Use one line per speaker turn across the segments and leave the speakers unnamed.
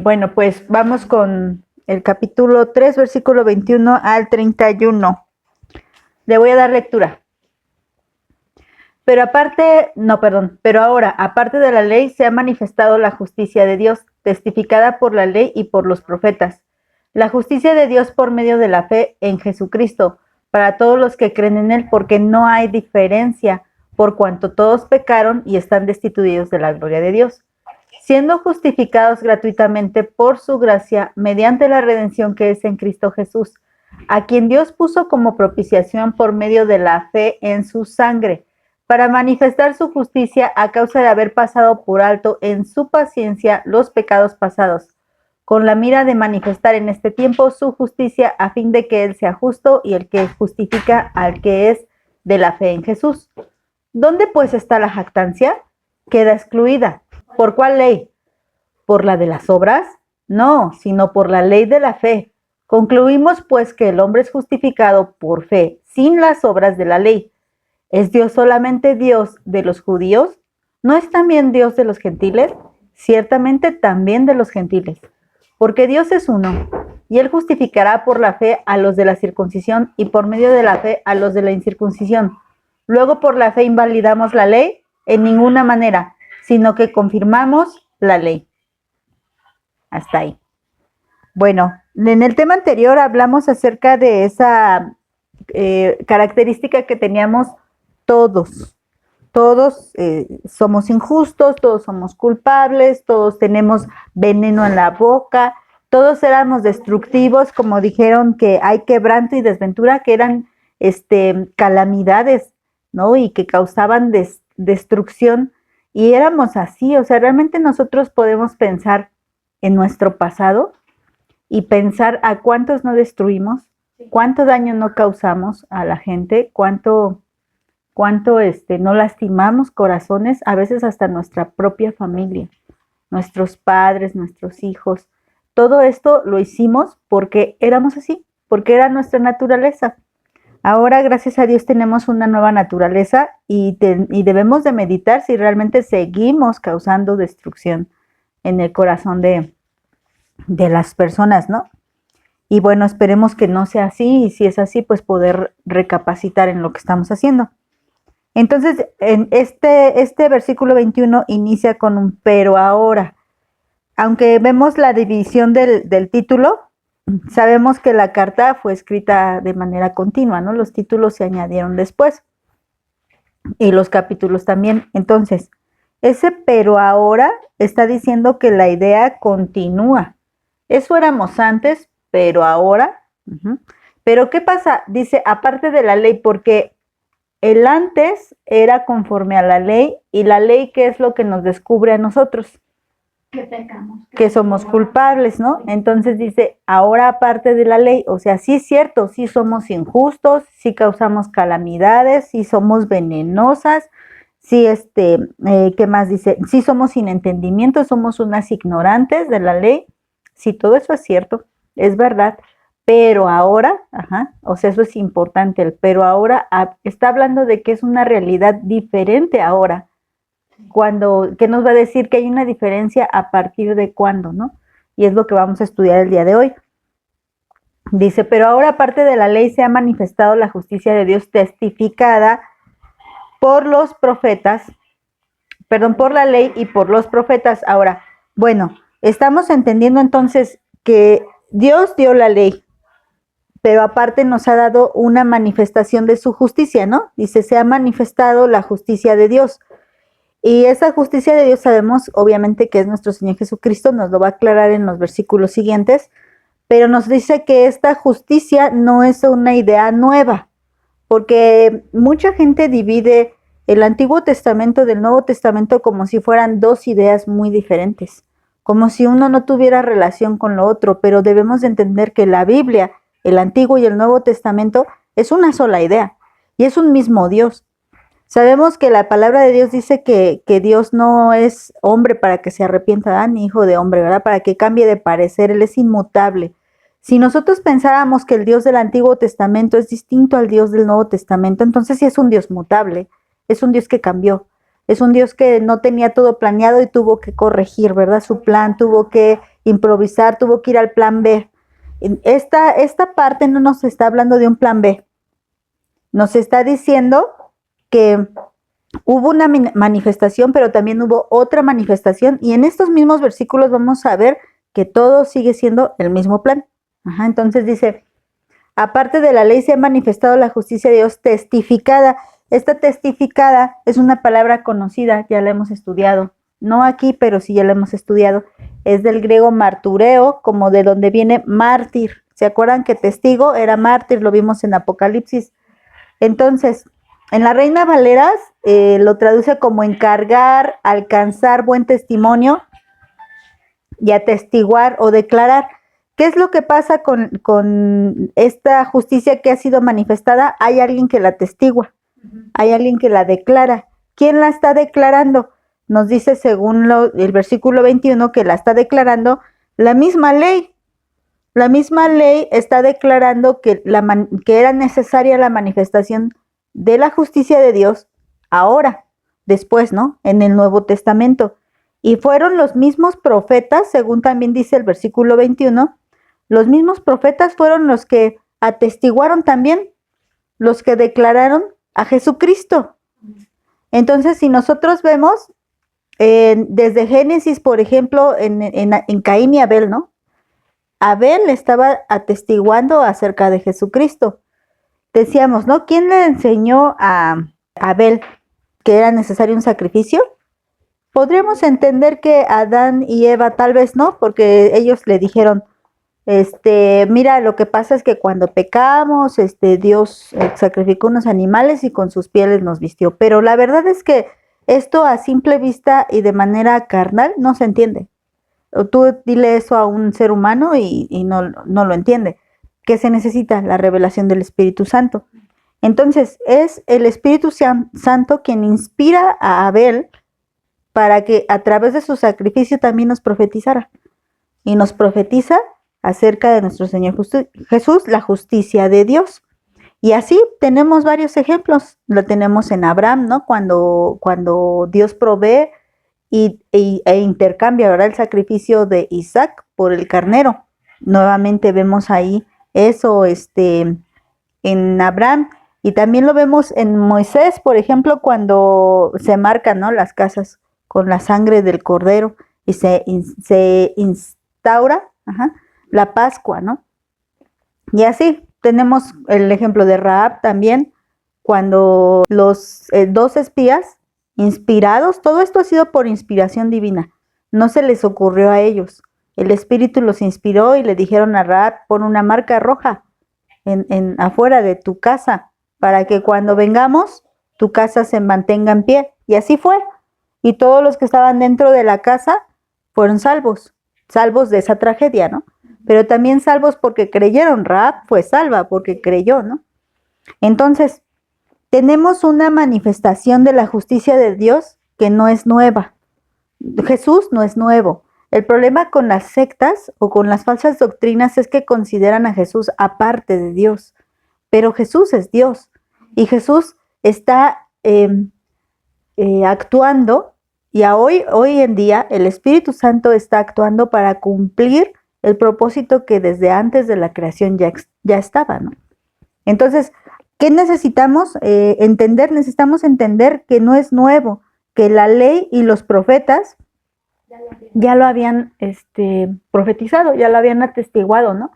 Bueno, pues vamos con el capítulo 3, versículo 21 al 31. Le voy a dar lectura. Pero ahora, aparte de la ley, se ha manifestado la justicia de Dios, testificada por la ley y por los profetas. La justicia de Dios por medio de la fe en Jesucristo, para todos los que creen en Él, porque no hay diferencia, por cuanto todos pecaron y están destituidos de la gloria de Dios, siendo justificados gratuitamente por su gracia, mediante la redención que es en Cristo Jesús, a quien Dios puso como propiciación por medio de la fe en su sangre, para manifestar su justicia a causa de haber pasado por alto en su paciencia los pecados pasados, con la mira de manifestar en este tiempo su justicia, a fin de que Él sea justo y el que justifica al que es de la fe en Jesús. ¿Dónde pues está la jactancia? Queda excluida. ¿Por cuál ley? ¿Por la de las obras? No, sino por la ley de la fe. Concluimos pues que el hombre es justificado por fe, sin las obras de la ley. ¿Es Dios solamente Dios de los judíos? ¿No es también Dios de los gentiles? Ciertamente también de los gentiles. Porque Dios es uno, y Él justificará por la fe a los de la circuncisión y por medio de la fe a los de la incircuncisión. Luego por la fe invalidamos la ley en ninguna manera, sino que confirmamos la ley. Hasta ahí. Bueno, en el tema anterior hablamos acerca de esa característica que teníamos todos. Todos somos injustos, todos somos culpables, todos tenemos veneno en la boca, todos éramos destructivos, como dijeron que hay quebranto y desventura, que eran calamidades, ¿no? Y que causaban destrucción, y éramos así. O sea, realmente nosotros podemos pensar en nuestro pasado y pensar a cuántos no destruimos, cuánto daño no causamos a la gente, cuánto no lastimamos corazones, a veces hasta nuestra propia familia, nuestros padres, nuestros hijos. Todo esto lo hicimos porque éramos así, porque era nuestra naturaleza. Ahora, gracias a Dios, tenemos una nueva naturaleza y debemos de meditar si realmente seguimos causando destrucción en el corazón de las personas, ¿no? Y bueno, esperemos que no sea así, y si es así, pues poder recapacitar en lo que estamos haciendo. Entonces, en este versículo 21 inicia con un pero ahora. Aunque vemos la división del título, sabemos que la carta fue escrita de manera continua, ¿no? Los títulos se añadieron después y los capítulos también. Entonces, ese pero ahora está diciendo que la idea continúa. Eso éramos antes, pero ahora. Pero ¿qué pasa? Dice, aparte de la ley, porque el antes era conforme a la ley, y la ley, ¿qué es lo que nos descubre a nosotros?
Que pecamos.
Que somos culpables, ¿no? Entonces dice, ahora aparte de la ley, o sea, sí es cierto, sí somos injustos, sí causamos calamidades, sí somos venenosas, sí, ¿qué más dice? Sí somos sin entendimiento, somos unas ignorantes de la ley. Sí, todo eso es cierto, es verdad. Pero ahora, o sea, eso es importante, el pero ahora está hablando de que es una realidad diferente ahora. ¿Qué nos va a decir? Que hay una diferencia a partir de cuándo, ¿no? Y es lo que vamos a estudiar el día de hoy. Dice, pero ahora aparte de la ley se ha manifestado la justicia de Dios testificada por los profetas, por la ley y por los profetas. Ahora, bueno, estamos entendiendo entonces que Dios dio la ley, pero aparte nos ha dado una manifestación de su justicia, ¿no? Dice, se ha manifestado la justicia de Dios. Y esa justicia de Dios sabemos, obviamente, que es nuestro Señor Jesucristo, nos lo va a aclarar en los versículos siguientes, pero nos dice que esta justicia no es una idea nueva, porque mucha gente divide el Antiguo Testamento del Nuevo Testamento como si fueran dos ideas muy diferentes, como si uno no tuviera relación con lo otro, pero debemos de entender que la Biblia, el Antiguo y el Nuevo Testamento, es una sola idea, y es un mismo Dios. Sabemos que la palabra de Dios dice que Dios no es hombre para que se arrepienta, ni hijo de hombre, ¿verdad? Para que cambie de parecer, Él es inmutable. Si nosotros pensáramos que el Dios del Antiguo Testamento es distinto al Dios del Nuevo Testamento, entonces sí es un Dios mutable, es un Dios que cambió, es un Dios que no tenía todo planeado y tuvo que corregir, ¿verdad? Su plan, tuvo que improvisar, tuvo que ir al plan B. Esta parte no nos está hablando de un plan B. Nos está diciendo que hubo una manifestación, pero también hubo otra manifestación, y en estos mismos versículos vamos a ver que todo sigue siendo el mismo plan. Entonces dice, aparte de la ley se ha manifestado la justicia de Dios testificada. Esta testificada es una palabra conocida, ya la hemos estudiado. No aquí, pero sí ya la hemos estudiado. Es del griego martureo, como de donde viene mártir. ¿Se acuerdan que testigo era mártir? Lo vimos en Apocalipsis. Entonces, en la Reina Valera lo traduce como encargar, alcanzar buen testimonio y atestiguar o declarar. ¿Qué es lo que pasa con esta justicia que ha sido manifestada? Hay alguien que la atestigua, hay alguien que la declara. ¿Quién la está declarando? Nos dice según el versículo 21 que la está declarando la misma ley. La misma ley está declarando que era necesaria la manifestación de la justicia de Dios ahora, después, ¿no? En el Nuevo Testamento. Y fueron los mismos profetas, según también dice el versículo 21, los mismos profetas fueron los que atestiguaron también, los que declararon a Jesucristo. Entonces, si nosotros vemos desde Génesis, por ejemplo, en Caín y Abel, ¿no? Abel estaba atestiguando acerca de Jesucristo. Decíamos, ¿no? ¿Quién le enseñó a Abel que era necesario un sacrificio? Podríamos entender que Adán y Eva tal vez no, porque ellos le dijeron, mira, lo que pasa es que cuando pecamos, Dios sacrificó unos animales y con sus pieles nos vistió. Pero la verdad es que esto a simple vista y de manera carnal no se entiende. O tú dile eso a un ser humano y no lo entiende. ¿Qué se necesita? La revelación del Espíritu Santo. Entonces, es el Espíritu Santo quien inspira a Abel para que a través de su sacrificio también nos profetizara. Y nos profetiza acerca de nuestro Señor Jesús, la justicia de Dios. Y así tenemos varios ejemplos. Lo tenemos en Abraham, ¿no? Cuando Dios provee e intercambia, ¿verdad?, el sacrificio de Isaac por el carnero. Nuevamente vemos ahí eso en Abraham. Y también lo vemos en Moisés, por ejemplo, cuando se marcan, ¿no?, las casas con la sangre del cordero y se instaura la Pascua, ¿no? Y así tenemos el ejemplo de Rahab también, cuando los dos espías inspirados, todo esto ha sido por inspiración divina, no se les ocurrió a ellos. El Espíritu los inspiró y le dijeron a Rahab, pon una marca roja afuera de tu casa, para que cuando vengamos, tu casa se mantenga en pie. Y así fue. Y todos los que estaban dentro de la casa fueron salvos de esa tragedia, ¿no? Pero también salvos porque creyeron. Rahab fue salva porque creyó, ¿no? Entonces, tenemos una manifestación de la justicia de Dios que no es nueva. Jesús no es nuevo. El problema con las sectas o con las falsas doctrinas es que consideran a Jesús aparte de Dios. Pero Jesús es Dios y Jesús está actuando, y hoy en día el Espíritu Santo está actuando para cumplir el propósito que desde antes de la creación ya estaba, ¿no? Entonces, ¿qué necesitamos entender? Necesitamos entender que no es nuevo, que la ley y los profetas ya lo habían profetizado, ya lo habían atestiguado, ¿no?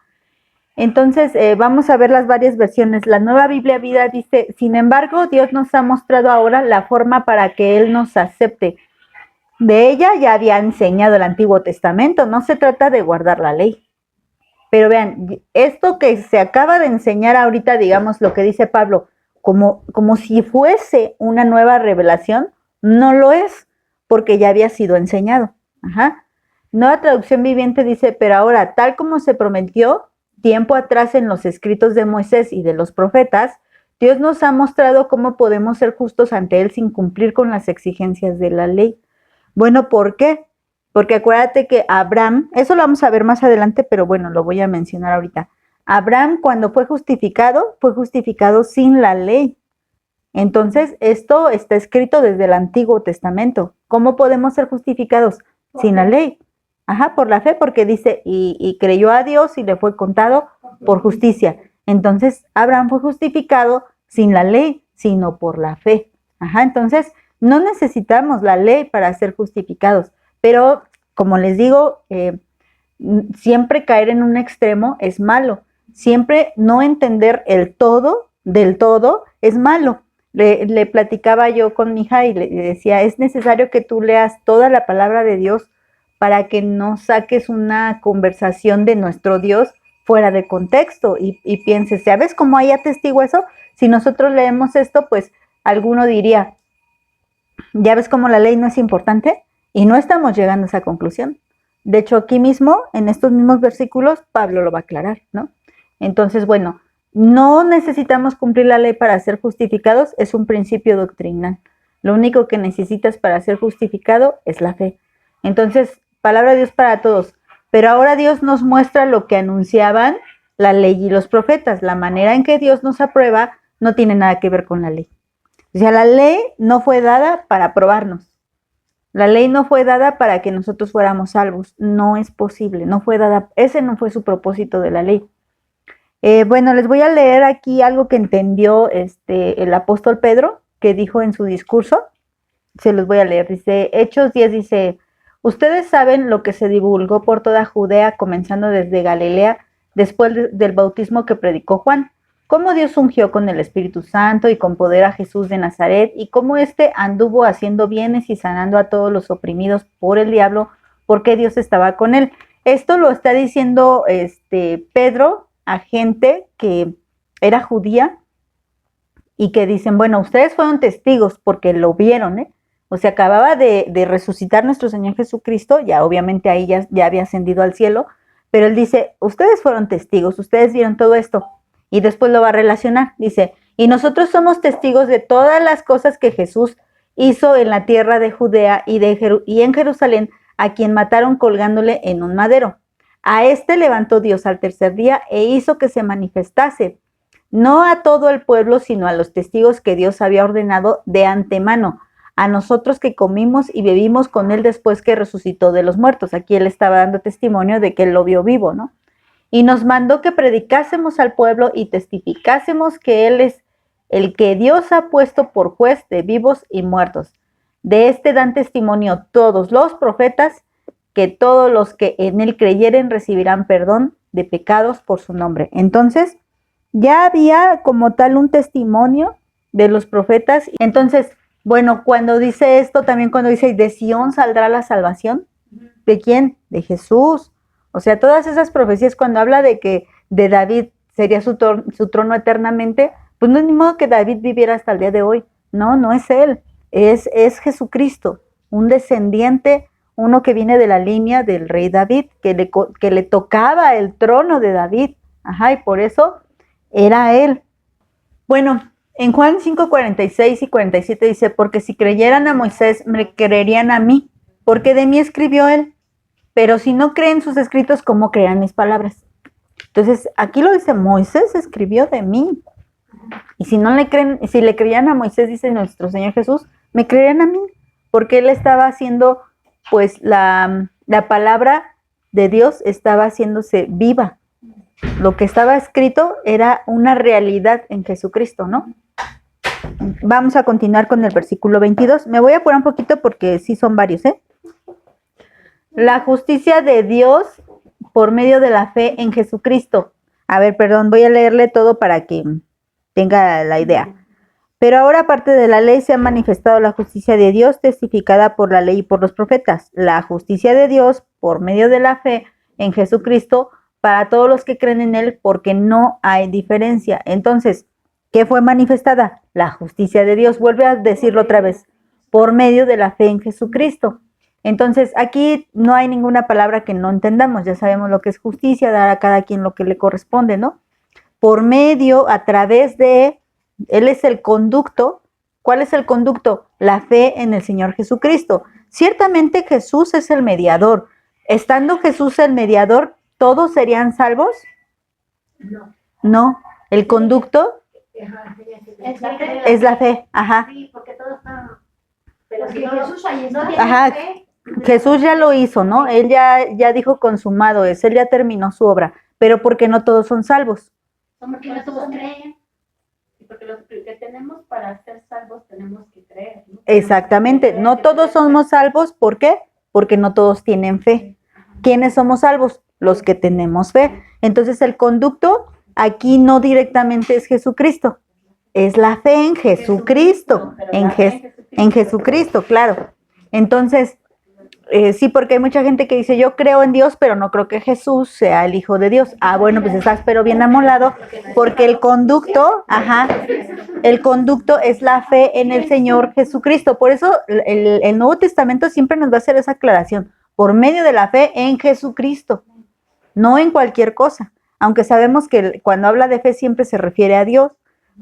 Entonces, vamos a ver las varias versiones. La Nueva Biblia Vida dice, sin embargo, Dios nos ha mostrado ahora la forma para que Él nos acepte. De ella ya había enseñado el Antiguo Testamento, no se trata de guardar la ley. Pero vean, esto que se acaba de enseñar ahorita, digamos lo que dice Pablo, como si fuese una nueva revelación, no lo es, porque ya había sido enseñado. Nueva Traducción Viviente dice, pero ahora, tal como se prometió tiempo atrás en los escritos de Moisés y de los profetas, Dios nos ha mostrado cómo podemos ser justos ante Él sin cumplir con las exigencias de la ley. Bueno, ¿por qué? Porque acuérdate que Abraham, eso lo vamos a ver más adelante, pero bueno, lo voy a mencionar ahorita. Abraham, cuando fue justificado sin la ley. Entonces, esto está escrito desde el Antiguo Testamento. ¿Cómo podemos ser justificados? Sin la ley. Ajá, por la fe, porque dice, y creyó a Dios y le fue contado por justicia. Entonces, Abraham fue justificado sin la ley, sino por la fe. Ajá, entonces, no necesitamos la ley para ser justificados, pero como les digo, siempre caer en un extremo es malo. Siempre no entender el todo del todo es malo. Le platicaba yo con mi hija y le decía, es necesario que tú leas toda la palabra de Dios para que no saques una conversación de nuestro Dios fuera de contexto y pienses, ¿sabes cómo hay atestigo eso? Si nosotros leemos esto, pues alguno diría, ¿ya ves cómo la ley no es importante? Y no estamos llegando a esa conclusión. De hecho, aquí mismo, en estos mismos versículos, Pablo lo va a aclarar, ¿no? Entonces, bueno, no necesitamos cumplir la ley para ser justificados, es un principio doctrinal. Lo único que necesitas para ser justificado es la fe. Entonces, palabra de Dios para todos. Pero ahora Dios nos muestra lo que anunciaban la ley y los profetas. La manera en que Dios nos aprueba no tiene nada que ver con la ley. O sea, la ley no fue dada para aprobarnos. La ley no fue dada para que nosotros fuéramos salvos. No es posible, no fue dada. Ese no fue su propósito de la ley. Bueno, les voy a leer aquí algo que entendió el apóstol Pedro, que dijo en su discurso. Se los voy a leer. Dice, Hechos 10 dice, ustedes saben lo que se divulgó por toda Judea, comenzando desde Galilea, después del bautismo que predicó Juan, cómo Dios ungió con el Espíritu Santo y con poder a Jesús de Nazaret, y cómo éste anduvo haciendo bienes y sanando a todos los oprimidos por el diablo, porque Dios estaba con él. Esto lo está diciendo Pedro a gente que era judía y que dicen, bueno, ustedes fueron testigos porque lo vieron, ¿eh? O sea, acababa de resucitar nuestro Señor Jesucristo, ya obviamente ahí ya había ascendido al cielo, pero él dice, ustedes fueron testigos, ustedes vieron todo esto. Y después lo va a relacionar, dice, y nosotros somos testigos de todas las cosas que Jesús hizo en la tierra de Judea y en Jerusalén, a quien mataron colgándole en un madero. A este levantó Dios al tercer día e hizo que se manifestase, no a todo el pueblo, sino a los testigos que Dios había ordenado de antemano, a nosotros que comimos y bebimos con él después que resucitó de los muertos. Aquí él estaba dando testimonio de que él lo vio vivo, ¿no? Y nos mandó que predicásemos al pueblo y testificásemos que él es el que Dios ha puesto por juez de vivos y muertos. De este dan testimonio todos los profetas, que todos los que en él creyeren recibirán perdón de pecados por su nombre. Entonces, ya había como tal un testimonio de los profetas. Entonces, bueno, cuando dice esto, también cuando dice, de Sión saldrá la salvación, ¿de quién? De Jesús. O sea, todas esas profecías, cuando habla de que de David sería su trono eternamente, pues no es ni modo que David viviera hasta el día de hoy. No, no es él, es Jesucristo, un descendiente, uno que viene de la línea del rey David, que le tocaba el trono de David. Ajá, y por eso era él. Bueno, en Juan 5, 46 y 47 dice, porque si creyeran a Moisés, me creerían a mí, porque de mí escribió él. Pero si no creen sus escritos, ¿cómo creerán mis palabras? Entonces, aquí lo dice, Moisés escribió de mí. Y si no le creen, si le creían a Moisés, dice nuestro Señor Jesús, me creerían a mí, porque él estaba haciendo, pues, la palabra de Dios estaba haciéndose viva. Lo que estaba escrito era una realidad en Jesucristo, ¿no? Vamos a continuar con el versículo 22. Me voy a apurar un poquito porque sí son varios, ¿eh? La justicia de Dios por medio de la fe en Jesucristo. A ver, perdón, voy a leerle todo para que tenga la idea. Pero ahora, aparte de la ley, se ha manifestado la justicia de Dios testificada por la ley y por los profetas. La justicia de Dios por medio de la fe en Jesucristo para todos los que creen en él, porque no hay diferencia. Entonces, ¿qué fue manifestada? La justicia de Dios. Vuelve a decirlo otra vez. Por medio de la fe en Jesucristo. Entonces, aquí no hay ninguna palabra que no entendamos. Ya sabemos lo que es justicia, dar a cada quien lo que le corresponde, ¿no? Por medio, a través de, él es el conducto. ¿Cuál es el conducto? La fe en el Señor Jesucristo. Ciertamente Jesús es el mediador. Estando Jesús el mediador, ¿todos serían salvos?
No.
No. El conducto es la fe. Ajá.
Sí, porque todos están. Pero si Jesús ahí está.
Ajá. Jesús ya lo hizo, ¿no? Él ya dijo consumado es, él ya terminó su obra, pero porque no todos son salvos.
Porque no todos creen. Y porque lo que tenemos para ser salvos tenemos que creer, ¿no?
Exactamente, no todos somos salvos, ¿por qué? Porque no todos tienen fe. ¿Quiénes somos salvos? Los que tenemos fe. Entonces el conducto aquí no directamente es Jesucristo, es la fe en Jesucristo, en Jesucristo, claro. Entonces, sí, porque hay mucha gente que dice, yo creo en Dios, pero no creo que Jesús sea el Hijo de Dios. Ah, bueno, pues estás pero bien amolado, porque el conducto, el conducto es la fe en el Señor Jesucristo. Por eso el Nuevo Testamento siempre nos va a hacer esa aclaración, por medio de la fe en Jesucristo, no en cualquier cosa. Aunque sabemos que cuando habla de fe siempre se refiere a Dios,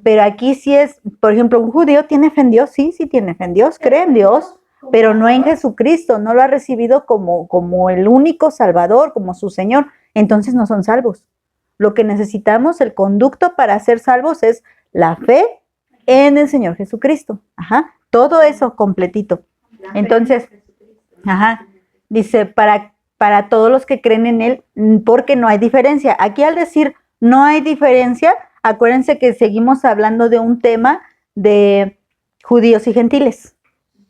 pero aquí sí es, por ejemplo, un judío tiene fe en Dios, sí tiene fe en Dios, cree en Dios, pero no en Jesucristo, no lo ha recibido como el único Salvador, como su Señor, entonces no son salvos. Lo que necesitamos, el conducto para ser salvos es la fe en el Señor Jesucristo. Ajá, todo eso completito. Entonces, dice, para todos los que creen en Él, porque no hay diferencia. Aquí al decir no hay diferencia, acuérdense que seguimos hablando de un tema de judíos y gentiles.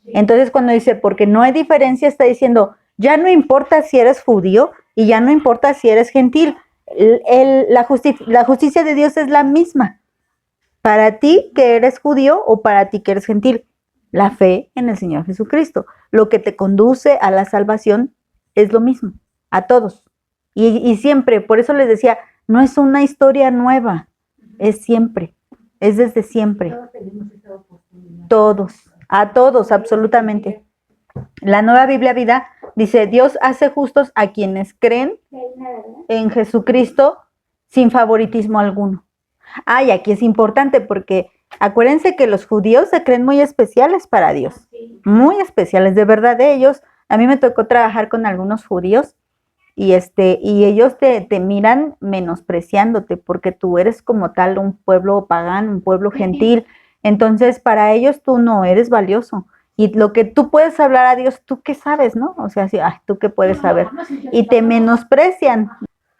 Entonces cuando dice, porque no hay diferencia, está diciendo, ya no importa si eres judío y ya no importa si eres gentil. La justicia de Dios es la misma para ti que eres judío o para ti que eres gentil. La fe en el Señor Jesucristo. Lo que te conduce a la salvación es lo mismo, a todos. Y siempre, por eso les decía, no es una historia nueva, es siempre, es desde siempre. Todos. A todos, absolutamente. La Nueva Biblia Vida dice, Dios hace justos a quienes creen en Jesucristo sin favoritismo alguno. Y aquí es importante porque acuérdense que los judíos se creen muy especiales para Dios, muy especiales, de verdad de ellos. A mí me tocó trabajar con algunos judíos y ellos te miran menospreciándote porque tú eres como tal un pueblo pagano, un pueblo gentil. Entonces, para ellos tú no eres valioso. Y lo que tú puedes hablar a Dios, ¿tú qué sabes, no? O sea, ¿tú qué puedes saber? Y te menosprecian.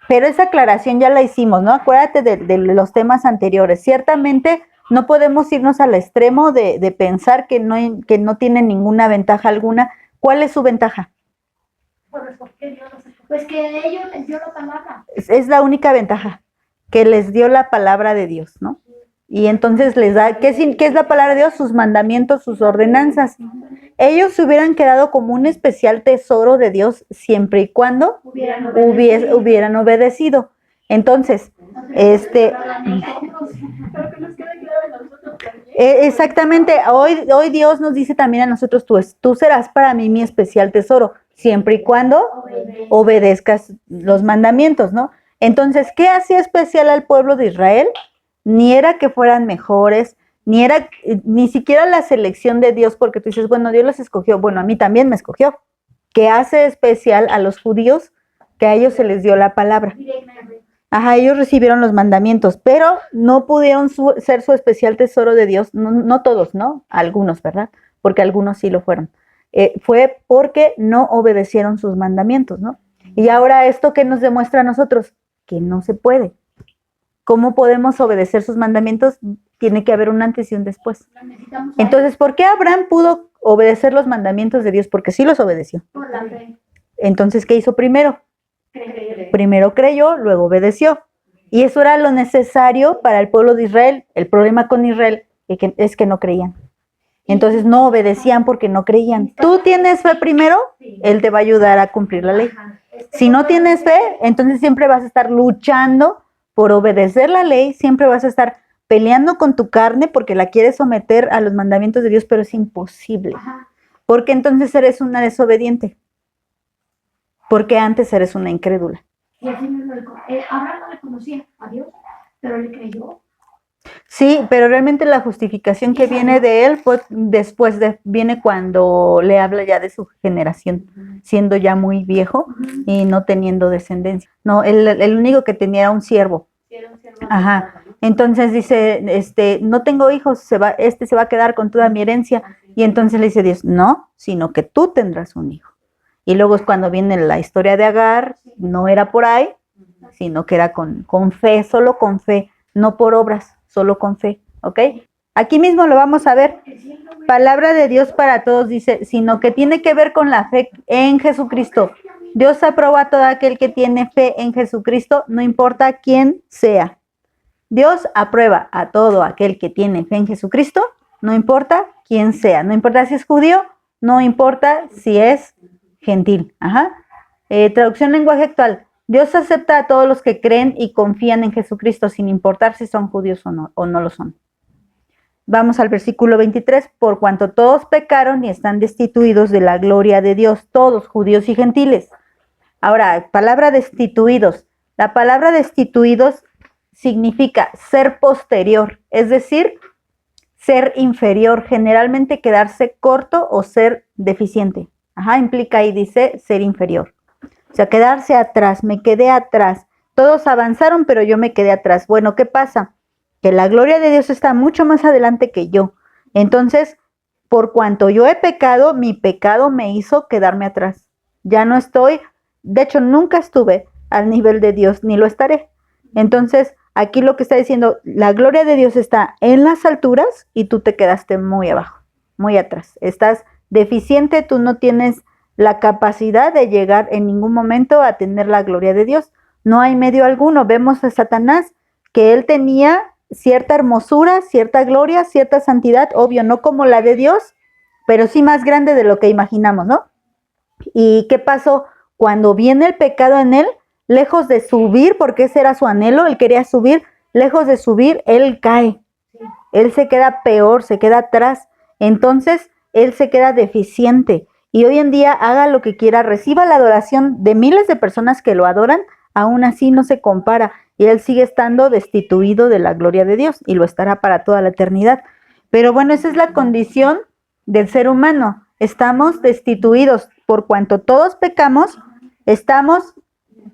Pero esa aclaración ya la hicimos, ¿no? Acuérdate de los temas anteriores. Ciertamente no podemos irnos al extremo de pensar que no tienen ninguna ventaja alguna. ¿Cuál es su ventaja?
Pues que ellos les dio la palabra.
Es la única ventaja, que les dio la palabra de Dios, ¿no? Y entonces les da, ¿qué es la palabra de Dios? Sus mandamientos, sus ordenanzas. Ellos se hubieran quedado como un especial tesoro de Dios siempre y cuando hubieran obedecido. Entonces, exactamente, hoy Dios nos dice también a nosotros, tú serás para mí mi especial tesoro, siempre y cuando obedezcas los mandamientos, ¿no? Entonces, ¿qué hacía especial al pueblo de Israel? Ni era que fueran mejores, ni siquiera la selección de Dios, porque tú dices, bueno, Dios los escogió, bueno, a mí también me escogió. ¿Qué hace especial a los judíos? Que a ellos se les dio la palabra. Ellos recibieron los mandamientos, pero no pudieron ser su especial tesoro de Dios, no todos, ¿no? Algunos, ¿verdad? Porque algunos sí lo fueron. Fue porque no obedecieron sus mandamientos, ¿no? Y ahora esto que nos demuestra a nosotros, que no se puede. ¿Cómo podemos obedecer sus mandamientos? Tiene que haber un antes y un después. Entonces, ¿por qué Abraham pudo obedecer los mandamientos de Dios? Porque sí los obedeció.
Por la fe.
Entonces, ¿qué hizo primero? Primero creyó, luego obedeció. Y eso era lo necesario para el pueblo de Israel. El problema con Israel es que no creían. Entonces no obedecían porque no creían. Tú tienes fe primero, Él te va a ayudar a cumplir la ley. Si no tienes fe, entonces siempre vas a estar luchando por obedecer la ley, siempre vas a estar peleando con tu carne porque la quieres someter a los mandamientos de Dios, pero es imposible. Porque entonces eres una desobediente. Porque antes eres una incrédula.
Y así mismo Abraham no le conocía a Dios, pero le creyó.
Sí, pero realmente la justificación que viene de él fue viene cuando le habla ya de su generación, siendo ya muy viejo y no teniendo descendencia. No, el único que tenía era un siervo. Entonces dice, no tengo hijos, se va a quedar con toda mi herencia. Y entonces le dice Dios, no, sino que tú tendrás un hijo. Y luego es cuando viene la historia de Agar, no era por ahí, sino que era con fe, solo con fe, no por obras, solo con fe, ¿ok? Aquí mismo lo vamos a ver. Palabra de Dios para todos dice, sino que tiene que ver con la fe en Jesucristo. Dios aprueba a todo aquel que tiene fe en Jesucristo, no importa quién sea. Dios aprueba a todo aquel que tiene fe en Jesucristo, no importa quién sea. No importa si es judío, no importa si es gentil. Traducción lenguaje actual. Dios acepta a todos los que creen y confían en Jesucristo, sin importar si son judíos o no lo son. Vamos al versículo 23. Por cuanto todos pecaron y están destituidos de la gloria de Dios, todos, judíos y gentiles. Ahora, palabra destituidos. La palabra destituidos significa ser posterior, es decir, ser inferior, generalmente quedarse corto o ser deficiente. Implica ahí, dice, ser inferior. O sea, quedarse atrás, me quedé atrás. Todos avanzaron, pero yo me quedé atrás. Bueno, ¿qué pasa? Que la gloria de Dios está mucho más adelante que yo. Entonces, por cuanto yo he pecado, mi pecado me hizo quedarme atrás. Ya no estoy, de hecho, nunca estuve al nivel de Dios, ni lo estaré. Entonces, aquí lo que está diciendo, la gloria de Dios está en las alturas y tú te quedaste muy abajo, muy atrás. Estás deficiente, tú no tienes la capacidad de llegar en ningún momento a tener la gloria de Dios. No hay medio alguno. Vemos a Satanás que él tenía cierta hermosura, cierta gloria, cierta santidad, obvio, no como la de Dios, pero sí más grande de lo que imaginamos, ¿no? ¿Y qué pasó? Cuando viene el pecado en él, lejos de subir, porque ese era su anhelo, él quería subir, lejos de subir, él cae. Él se queda peor, se queda atrás. Entonces, él se queda deficiente. Y hoy en día, haga lo que quiera, reciba la adoración de miles de personas que lo adoran, aún así no se compara. Y él sigue estando destituido de la gloria de Dios y lo estará para toda la eternidad. Pero bueno, esa es la condición del ser humano. Estamos destituidos por cuanto todos pecamos, estamos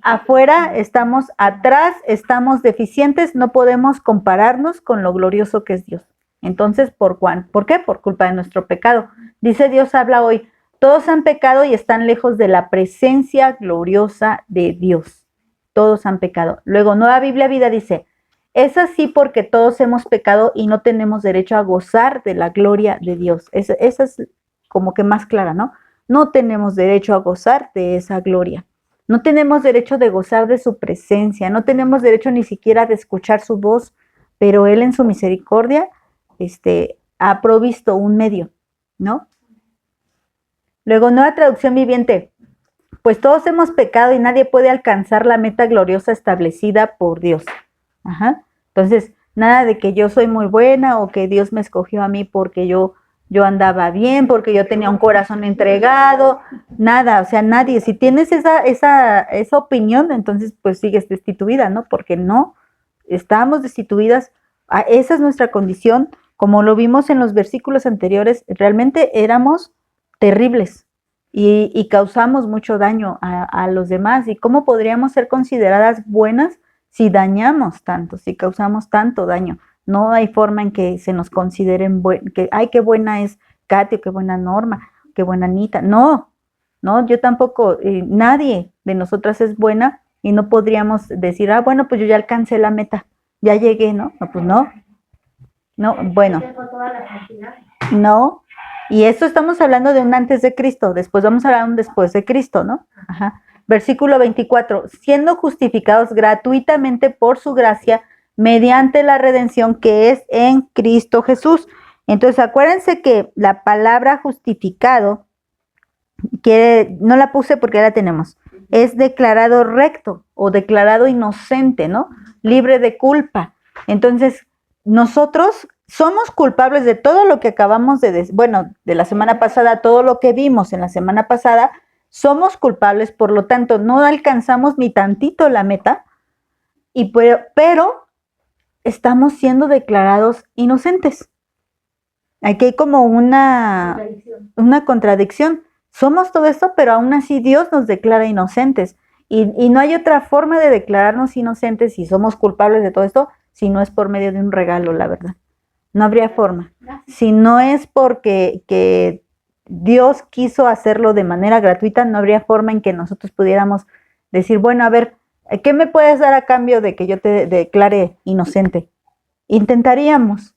afuera, estamos atrás, estamos deficientes, no podemos compararnos con lo glorioso que es Dios. Entonces, ¿por qué? Por culpa de nuestro pecado. Dice Dios, habla hoy, todos han pecado y están lejos de la presencia gloriosa de Dios. Todos han pecado. Luego, Nueva Biblia Vida dice, es así porque todos hemos pecado y no tenemos derecho a gozar de la gloria de Dios. Esa es como que más clara, ¿no? No tenemos derecho a gozar de esa gloria. No tenemos derecho de gozar de su presencia. No tenemos derecho ni siquiera de escuchar su voz, pero Él en su misericordia ha provisto un medio, ¿no? Luego, Nueva Traducción Viviente. Pues todos hemos pecado y nadie puede alcanzar la meta gloriosa establecida por Dios. Entonces, nada de que yo soy muy buena o que Dios me escogió a mí porque yo andaba bien, porque yo tenía un corazón entregado, nada, o sea, nadie. Si tienes esa opinión, entonces pues sigues destituida, ¿no? Porque no, estamos destituidas, esa es nuestra condición, como lo vimos en los versículos anteriores, realmente éramos terribles y causamos mucho daño a los demás. ¿Y cómo podríamos ser consideradas buenas si dañamos tanto, si causamos tanto daño? No hay forma en que se nos consideren qué buena es Katy, o qué buena Norma, qué buena Anita. No, yo tampoco, nadie de nosotras es buena y no podríamos decir, bueno, pues yo ya alcancé la meta, ya llegué, ¿no? No, pues no. No, bueno. No, y esto estamos hablando de un antes de Cristo, después vamos a hablar de un después de Cristo, ¿no? Versículo 24, siendo justificados gratuitamente por su gracia, mediante la redención que es en Cristo Jesús. Entonces, acuérdense que la palabra justificado, no la puse porque la tenemos, es declarado recto o declarado inocente, ¿no? Libre de culpa. Entonces, nosotros somos culpables de todo lo que acabamos de la semana pasada, todo lo que vimos en la semana pasada, somos culpables, por lo tanto, no alcanzamos ni tantito la meta, pero estamos siendo declarados inocentes. Aquí hay como una contradicción. Somos todo esto, pero aún así Dios nos declara inocentes. Y no hay otra forma de declararnos inocentes si somos culpables de todo esto, si no es por medio de un regalo, la verdad. No habría forma. Si no es porque Dios quiso hacerlo de manera gratuita, no habría forma en que nosotros pudiéramos decir, bueno, a ver, ¿qué me puedes dar a cambio de que yo te declare inocente? Intentaríamos,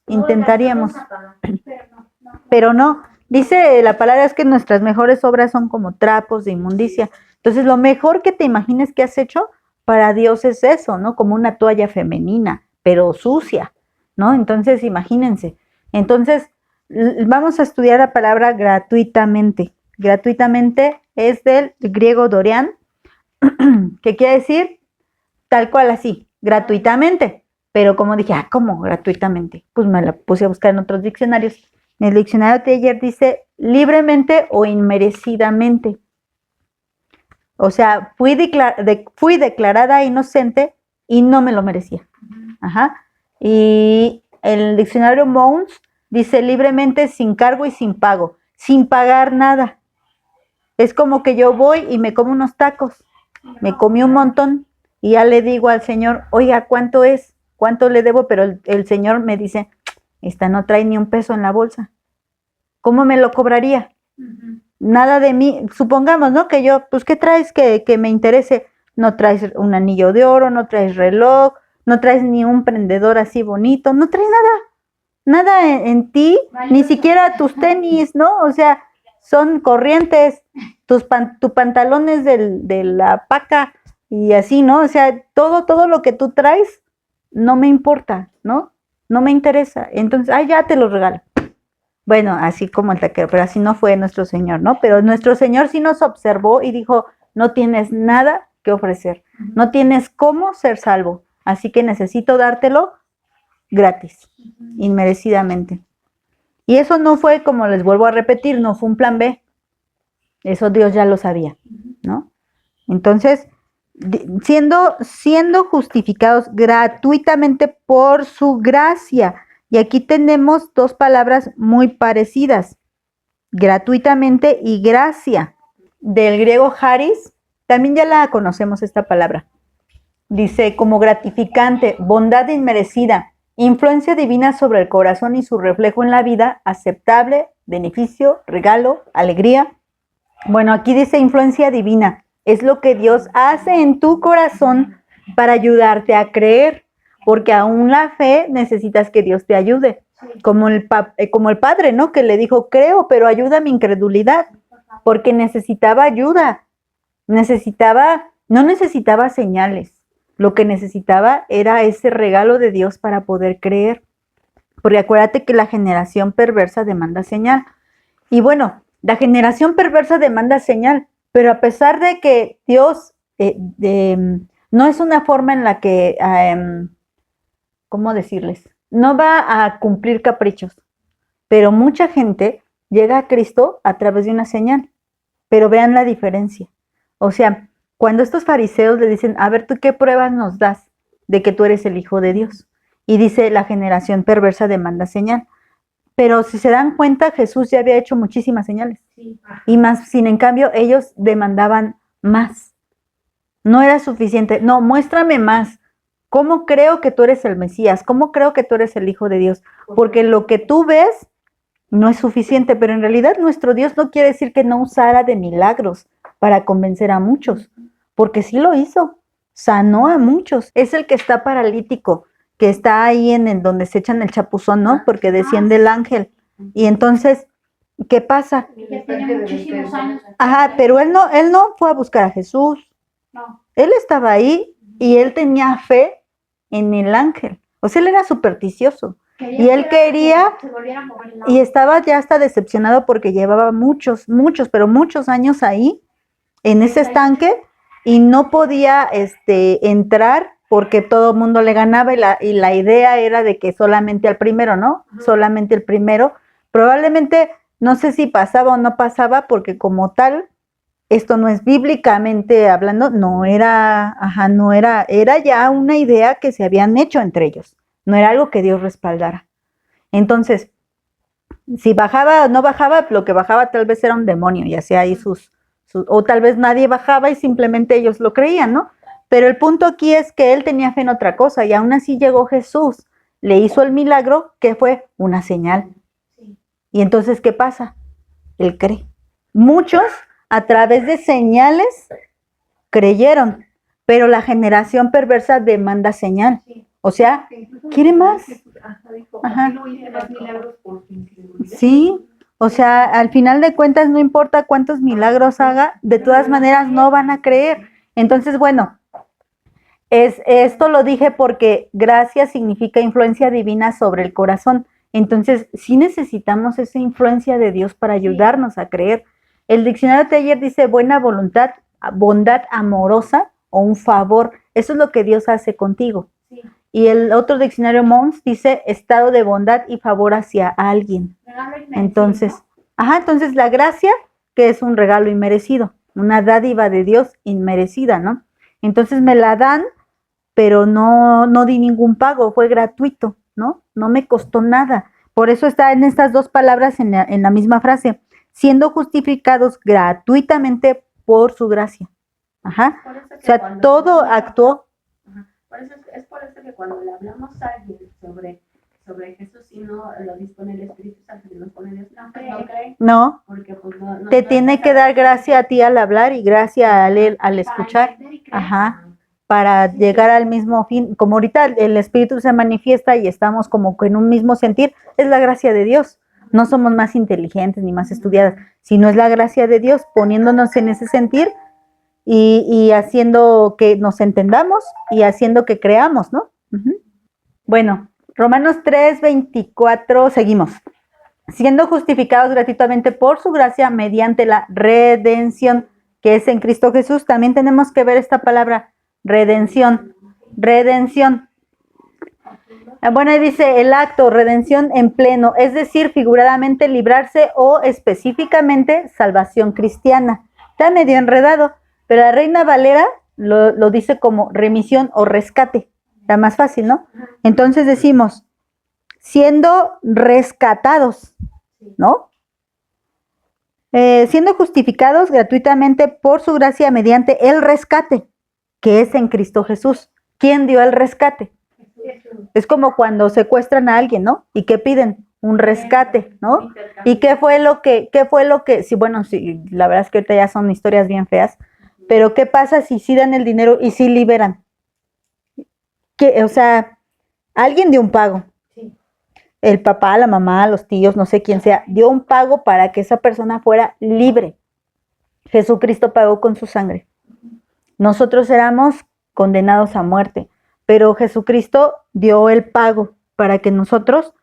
pero no. Dice la palabra es que nuestras mejores obras son como trapos de inmundicia. Entonces, lo mejor que te imagines que has hecho para Dios es eso, ¿no? Como una toalla femenina, pero sucia, ¿no? Entonces, imagínense. Entonces, vamos a estudiar la palabra gratuitamente. Gratuitamente es del griego dorean, que quiere decir tal cual así, gratuitamente. Pero como dije, ¿cómo gratuitamente? Pues me la puse a buscar en otros diccionarios. En el diccionario de ayer dice libremente o inmerecidamente. O sea, fui declarada inocente y no me lo merecía. Ajá. Y el diccionario Mons dice libremente, sin cargo y sin pago, sin pagar nada. Es como que yo voy y me como unos tacos, me comí un montón y ya le digo al Señor, oiga, ¿cuánto es? ¿Cuánto le debo? Pero el Señor me dice, esta no trae ni un peso en la bolsa. ¿Cómo me lo cobraría? Nada de mí. Supongamos, ¿no? Que yo, pues, ¿qué traes que me interese? No traes un anillo de oro, no traes reloj, no traes ni un prendedor así bonito, no traes nada en ti, ni siquiera tus tenis, ¿no? O sea, son corrientes, tus pantalones de la paca y así, ¿no? O sea, todo lo que tú traes no me importa, ¿no? No me interesa. Entonces, ya te lo regalo. Bueno, así como el taquero, pero así no fue nuestro Señor, ¿no? Pero nuestro Señor sí nos observó y dijo, no tienes nada que ofrecer, no tienes cómo ser salvo, así que necesito dártelo gratis, inmerecidamente. Y eso no fue, como les vuelvo a repetir, no fue un plan B, eso Dios ya lo sabía, ¿no? Entonces, siendo justificados gratuitamente por su gracia. Y aquí tenemos dos palabras muy parecidas, gratuitamente y gracia. Del griego charis, también ya la conocemos esta palabra. Dice como gratificante, bondad inmerecida, influencia divina sobre el corazón y su reflejo en la vida, aceptable, beneficio, regalo, alegría. Bueno, aquí dice influencia divina, es lo que Dios hace en tu corazón para ayudarte a creer. Porque aún la fe necesitas que Dios te ayude, como el padre, ¿no? Que le dijo, creo, pero ayuda a mi incredulidad, porque necesitaba ayuda, no necesitaba señales, lo que necesitaba era ese regalo de Dios para poder creer, porque acuérdate que la generación perversa demanda señal, y bueno, la generación perversa demanda señal, pero a pesar de que Dios no es una forma en la que... ¿cómo decirles? No va a cumplir caprichos, pero mucha gente llega a Cristo a través de una señal, pero vean la diferencia. O sea, cuando estos fariseos le dicen, a ver, ¿tú qué pruebas nos das de que tú eres el Hijo de Dios? Y dice, la generación perversa demanda señal. Pero si se dan cuenta, Jesús ya había hecho muchísimas señales. Sí. Y más, sin en cambio, ellos demandaban más. No era suficiente. No, muéstrame más. ¿Cómo creo que tú eres el Mesías? ¿Cómo creo que tú eres el Hijo de Dios? Porque lo que tú ves no es suficiente, pero en realidad nuestro Dios no quiere decir que no usara de milagros para convencer a muchos, porque sí lo hizo, sanó a muchos. Es el que está paralítico, que está ahí en donde se echan el chapuzón, ¿no? Porque desciende el ángel. Y entonces, ¿qué pasa?
Ya tiene muchísimos años.
Ajá, pero él no fue a buscar a Jesús.
No.
Él estaba ahí y él tenía fe en el ángel. O sea, él era supersticioso. Y él quería, y estaba ya hasta decepcionado porque llevaba muchos años ahí, en ese estanque, y no podía entrar porque todo el mundo le ganaba y la idea era de que solamente al primero, ¿no? Solamente el primero. Probablemente, no sé si pasaba o no pasaba, porque como tal, esto no es bíblicamente hablando, era ya una idea que se habían hecho entre ellos, no era algo que Dios respaldara. Entonces, si bajaba o no bajaba, lo que bajaba tal vez era un demonio, y hacía ahí o tal vez nadie bajaba y simplemente ellos lo creían, ¿no? Pero el punto aquí es que él tenía fe en otra cosa, y aún así llegó Jesús, le hizo el milagro, que fue una señal. Y entonces, ¿qué pasa? Él cree. Muchos, a través de señales, creyeron, pero la generación perversa demanda señal.
Sí.
O sea,
Incluso
¿quiere más?
Jesús, dijo,
Ajá.
"Aquí no hice más milagros por su incredulidad".
Sí, o sea, al final de cuentas, no importa cuántos milagros haga, de todas maneras no van a creer. Entonces, bueno, esto lo dije porque gracia significa influencia divina sobre el corazón. Entonces, sí necesitamos esa influencia de Dios para ayudarnos a creer. El diccionario Teller dice buena voluntad, bondad amorosa o un favor. Eso es lo que Dios hace contigo.
Sí.
Y el otro diccionario Mons dice estado de bondad y favor hacia alguien.
Regalo inmerecido,
Entonces,
¿no?
entonces la gracia, que es un regalo inmerecido, una dádiva de Dios inmerecida, ¿no? Entonces me la dan, pero no di ningún pago, fue gratuito, ¿no? No me costó nada. Por eso está en estas dos palabras en la misma frase, siendo justificados gratuitamente por su gracia. Ajá.
Por eso que
O sea,
cuando
todo
hablamos-
actuó.
Ajá. Es por eso que cuando le hablamos a alguien sobre Jesús y no lo dispone el Espíritu Santo y no lo pone Dios, no cree,
No,
porque pues no
te tiene que dar gracia a ti al hablar y gracia al escuchar. Ajá. Para llegar al mismo fin, como ahorita el Espíritu se manifiesta y estamos como en un mismo sentir, es la gracia de Dios. No somos más inteligentes ni más estudiadas, sino es la gracia de Dios poniéndonos en ese sentir y haciendo que nos entendamos y haciendo que creamos, ¿no? Uh-huh. Bueno, Romanos 3:24, seguimos. Siendo justificados gratuitamente por su gracia mediante la redención que es en Cristo Jesús. También tenemos que ver esta palabra, redención. Redención. Bueno, ahí dice el acto, redención en pleno, es decir, figuradamente librarse o específicamente salvación cristiana. Está medio enredado, pero la Reina Valera lo dice como remisión o rescate. Está más fácil, ¿no? Entonces decimos, siendo rescatados, ¿no? Siendo justificados gratuitamente por su gracia mediante el rescate, que es en Cristo Jesús. ¿Quién dio el rescate? Es como cuando secuestran a alguien, ¿no? ¿Y qué piden? Un rescate, ¿no? ¿Y qué fue lo que, sí, bueno, sí, la verdad es que ahorita ya son historias bien feas, pero ¿qué pasa si sí dan el dinero y sí liberan? O sea, alguien dio un pago. El papá, la mamá, los tíos, no sé quién sea, dio un pago para que esa persona fuera libre. Jesucristo pagó con su sangre. Nosotros éramos condenados a muerte, pero Jesucristo dio el pago para que nosotros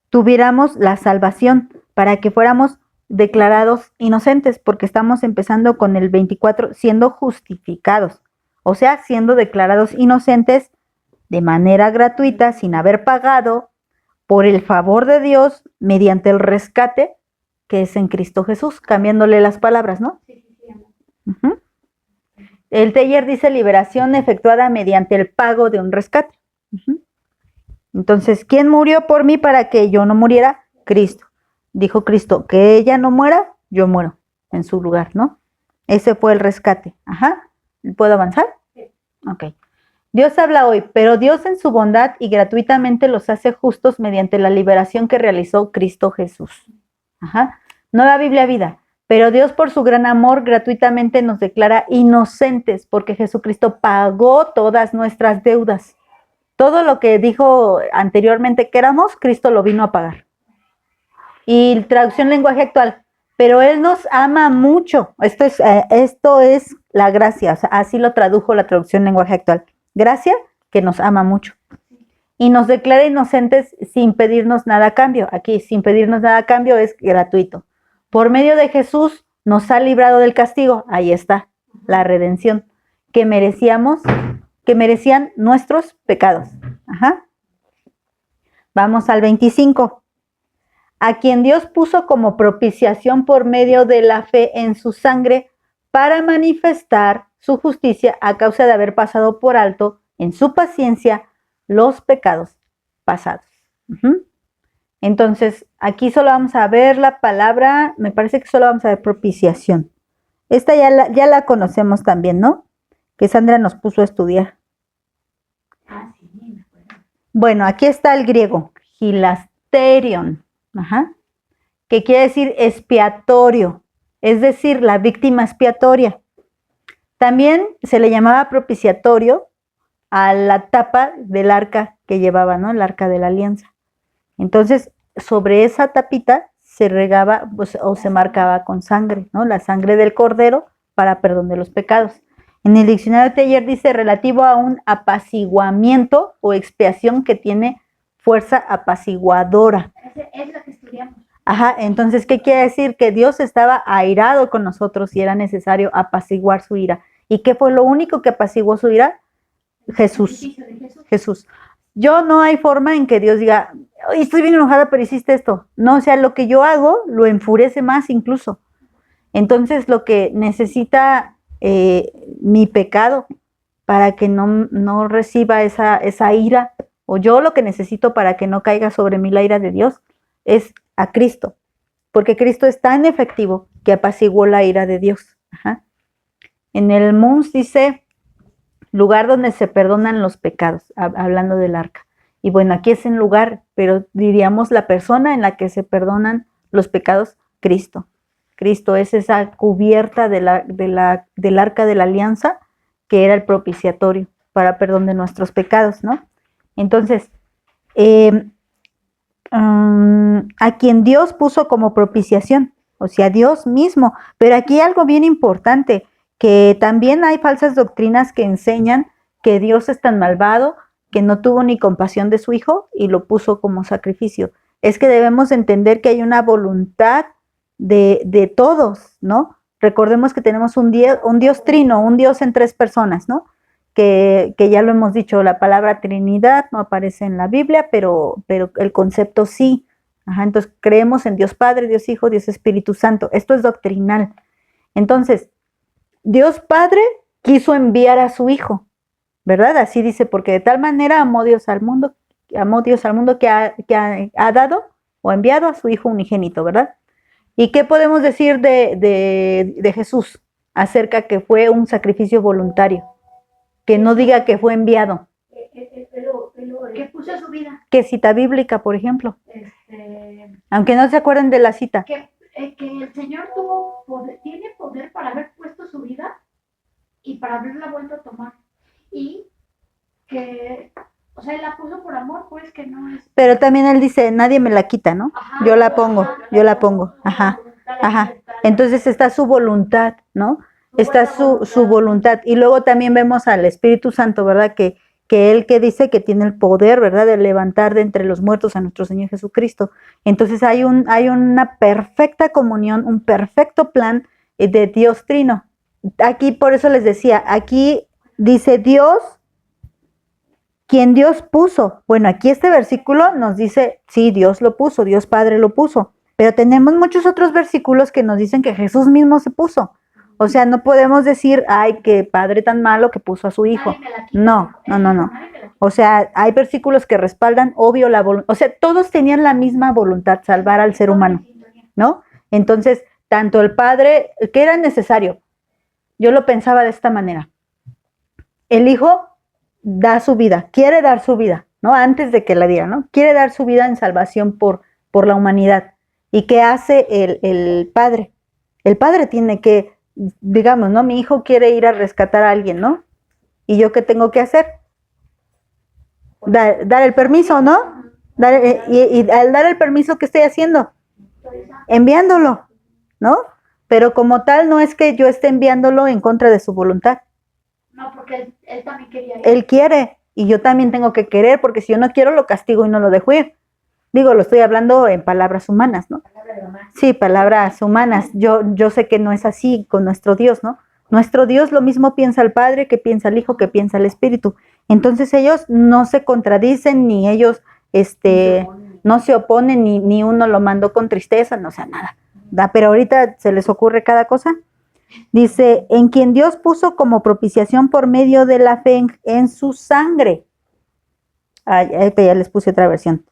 tuviéramos la salvación, para que fuéramos declarados inocentes, porque estamos empezando con el 24, siendo justificados, o sea, siendo declarados inocentes de manera gratuita, sin haber pagado, por el favor de Dios, mediante el rescate que es en Cristo Jesús, cambiándole las palabras, ¿no?
Sí.
Uh-huh. El Teller dice liberación efectuada mediante el pago de un rescate. Uh-huh. Entonces, ¿quién murió por mí para que yo no muriera? Cristo. Dijo Cristo, que ella no muera, yo muero en su lugar, ¿no? Ese fue el rescate. Ajá. ¿Puedo avanzar?
Sí.
Ok. Dios habla hoy, pero Dios en su bondad y gratuitamente los hace justos mediante la liberación que realizó Cristo Jesús. Ajá. Nueva Biblia Vida. Pero Dios por su gran amor gratuitamente nos declara inocentes porque Jesucristo pagó todas nuestras deudas. Todo lo que dijo anteriormente que éramos, Cristo lo vino a pagar. Y traducción lenguaje actual. Pero Él nos ama mucho. Esto es la gracia. O sea, así lo tradujo la traducción lenguaje actual. Gracia que nos ama mucho. Y nos declara inocentes sin pedirnos nada a cambio. Aquí, sin pedirnos nada a cambio, es gratuito. Por medio de Jesús nos ha librado del castigo. Ahí está, la redención que merecían nuestros pecados. Ajá. Vamos al 25. A quien Dios puso como propiciación por medio de la fe en su sangre para manifestar su justicia a causa de haber pasado por alto en su paciencia los pecados pasados. Uh-huh. Entonces, aquí solo vamos a ver la palabra, me parece que solo vamos a ver propiciación. Esta ya la conocemos también, ¿no? Que Sandra nos puso a estudiar.
Sí, me acuerdo.
Bueno, aquí está el griego, hilasterion. Ajá. que quiere decir expiatorio, es decir, la víctima expiatoria. También se le llamaba propiciatorio a la tapa del arca que llevaba, ¿no? El arca de la alianza. Entonces, sobre esa tapita se regaba pues, o se marcaba con sangre, ¿no? La sangre del cordero para perdón de los pecados. En el diccionario Teller dice relativo a un apaciguamiento o expiación que tiene fuerza apaciguadora.
Es lo que estudiamos.
Ajá, entonces, ¿qué quiere decir? Que Dios estaba airado con nosotros y era necesario apaciguar su ira. ¿Y qué fue lo único que apaciguó su ira? Jesús. Jesús. Yo no hay forma en que Dios diga, estoy bien enojada, pero hiciste esto. No, o sea, lo que yo hago lo enfurece más incluso. Entonces, lo que necesita mi pecado para que no reciba esa ira, o yo lo que necesito para que no caiga sobre mí la ira de Dios, es a Cristo, porque Cristo es tan efectivo que apaciguó la ira de Dios. Ajá. En el Mons dice, lugar donde se perdonan los pecados, hablando del arca. Y bueno, aquí es en lugar, pero diríamos la persona en la que se perdonan los pecados, Cristo. Cristo es esa cubierta del arca de la alianza, que era el propiciatorio para perdón de nuestros pecados, ¿no? Entonces, a quien Dios puso como propiciación, o sea, Dios mismo. Pero aquí hay algo bien importante, que también hay falsas doctrinas que enseñan que Dios es tan malvado que no tuvo ni compasión de su Hijo y lo puso como sacrificio. Es que debemos entender que hay una voluntad de todos, ¿no? Recordemos que tenemos un Dios trino, un Dios en tres personas, ¿no? Que ya lo hemos dicho, la palabra Trinidad no aparece en la Biblia, pero el concepto sí. Ajá, entonces creemos en Dios Padre, Dios Hijo, Dios Espíritu Santo. Esto es doctrinal. Entonces, Dios Padre quiso enviar a su Hijo, ¿verdad? Así dice, porque de tal manera amó Dios al mundo que ha dado o enviado a su Hijo unigénito, ¿verdad? ¿Y qué podemos decir de Jesús acerca que fue un sacrificio voluntario? Que no diga que fue enviado.
Que puso su vida.
¿Qué cita bíblica, por ejemplo? Aunque no se acuerden de la cita.
Que el Señor tiene poder para haber puesto su vida y para haberla vuelto a tomar. Y que, o sea, él la puso por amor, pues que no es...
Pero también él dice, nadie me la quita, ¿no? Ajá, yo la pongo. Ajá, ajá. Entonces está su voluntad, ¿no? Está su voluntad. Y luego también vemos al Espíritu Santo, ¿verdad? Que él que dice que tiene el poder, ¿verdad? De levantar de entre los muertos a nuestro Señor Jesucristo. Entonces hay una perfecta comunión, un perfecto plan de Dios Trino. Aquí, por eso les decía, aquí dice Dios, quien Dios puso. Bueno, aquí este versículo nos dice, sí, Dios lo puso, Dios Padre lo puso. Pero tenemos muchos otros versículos que nos dicen que Jesús mismo se puso. O sea, no podemos decir, ay, qué padre tan malo que puso a su hijo. No. O sea, hay versículos que respaldan, obvio, la voluntad. O sea, todos tenían la misma voluntad, salvar al ser humano, ¿no? Entonces, tanto el Padre, que era necesario, yo lo pensaba de esta manera. El Hijo da su vida, quiere dar su vida, ¿no? Antes de que la diera, ¿no? Quiere dar su vida en salvación por la humanidad. ¿Y qué hace el Padre? El Padre tiene que, digamos, ¿no? Mi hijo quiere ir a rescatar a alguien, ¿no? ¿Y yo qué tengo que hacer? Dar el permiso, ¿no? Y al dar el permiso, ¿qué estoy haciendo? Enviándolo, ¿no? Pero como tal, no es que yo esté enviándolo en contra de su voluntad.
No, porque él también quería ir.
Él quiere, y yo también tengo que querer, porque si yo no quiero, lo castigo y no lo dejo ir. Digo, lo estoy hablando en palabras humanas, ¿no? Sí, palabras humanas. Yo sé que no es así con nuestro Dios, ¿no? Nuestro Dios lo mismo piensa el Padre, que piensa el Hijo, que piensa el Espíritu. Entonces ellos no se contradicen, ni ellos no se oponen, ni uno lo mandó con tristeza, no, o sea, nada. Pero ahorita se les ocurre cada cosa. Dice, en quien Dios puso como propiciación por medio de la fe en su sangre. Ya les puse otra versión.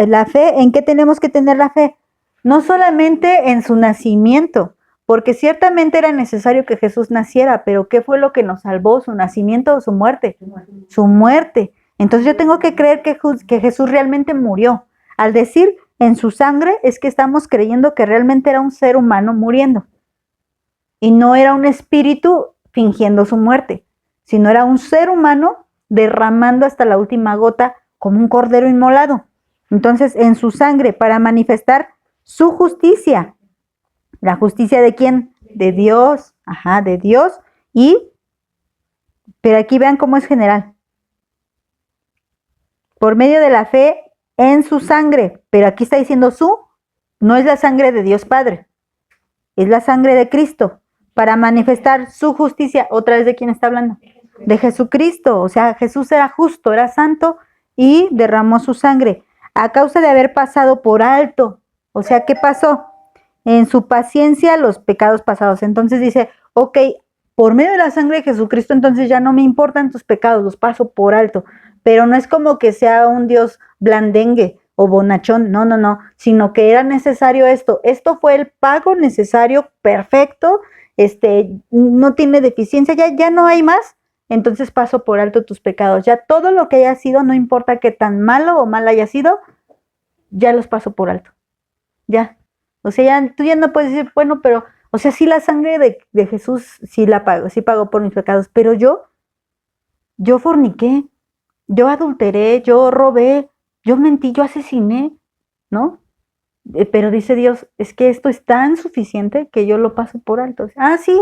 La fe, ¿en qué tenemos que tener la fe? No solamente en su nacimiento, porque ciertamente era necesario que Jesús naciera, pero ¿qué fue lo que nos salvó? ¿Su nacimiento o su muerte? Su muerte. Entonces yo tengo que creer que Jesús realmente murió. Al decir en su sangre, es que estamos creyendo que realmente era un ser humano muriendo. Y no era un espíritu fingiendo su muerte, sino era un ser humano derramando hasta la última gota como un cordero inmolado. Entonces, en su sangre, para manifestar su justicia. ¿La justicia de quién? De Dios. Ajá, de Dios. Pero aquí vean cómo es general. Por medio de la fe en su sangre. Pero aquí está diciendo no es la sangre de Dios Padre. Es la sangre de Cristo. Para manifestar su justicia. ¿Otra vez de quién está hablando? De Jesucristo. O sea, Jesús era justo, era santo y derramó su sangre. A causa de haber pasado por alto. O sea, ¿qué pasó? En su paciencia los pecados pasados. Entonces dice, ok, por medio de la sangre de Jesucristo, entonces ya no me importan tus pecados, los paso por alto. Pero no es como que sea un Dios blandengue o bonachón, no, sino que era necesario esto. Esto fue el pago necesario, perfecto, no tiene deficiencia, ya no hay más. Entonces paso por alto tus pecados. Ya todo lo que haya sido, no importa qué tan malo o mal haya sido, ya los paso por alto. Ya. O sea, tú ya no puedes decir, bueno, pero, o sea, sí la sangre de Jesús sí la pago, sí pago por mis pecados, pero yo forniqué, yo adulteré, yo robé, yo mentí, yo asesiné, ¿no? Pero dice Dios, es que esto es tan suficiente que yo lo paso por alto. Ah, sí,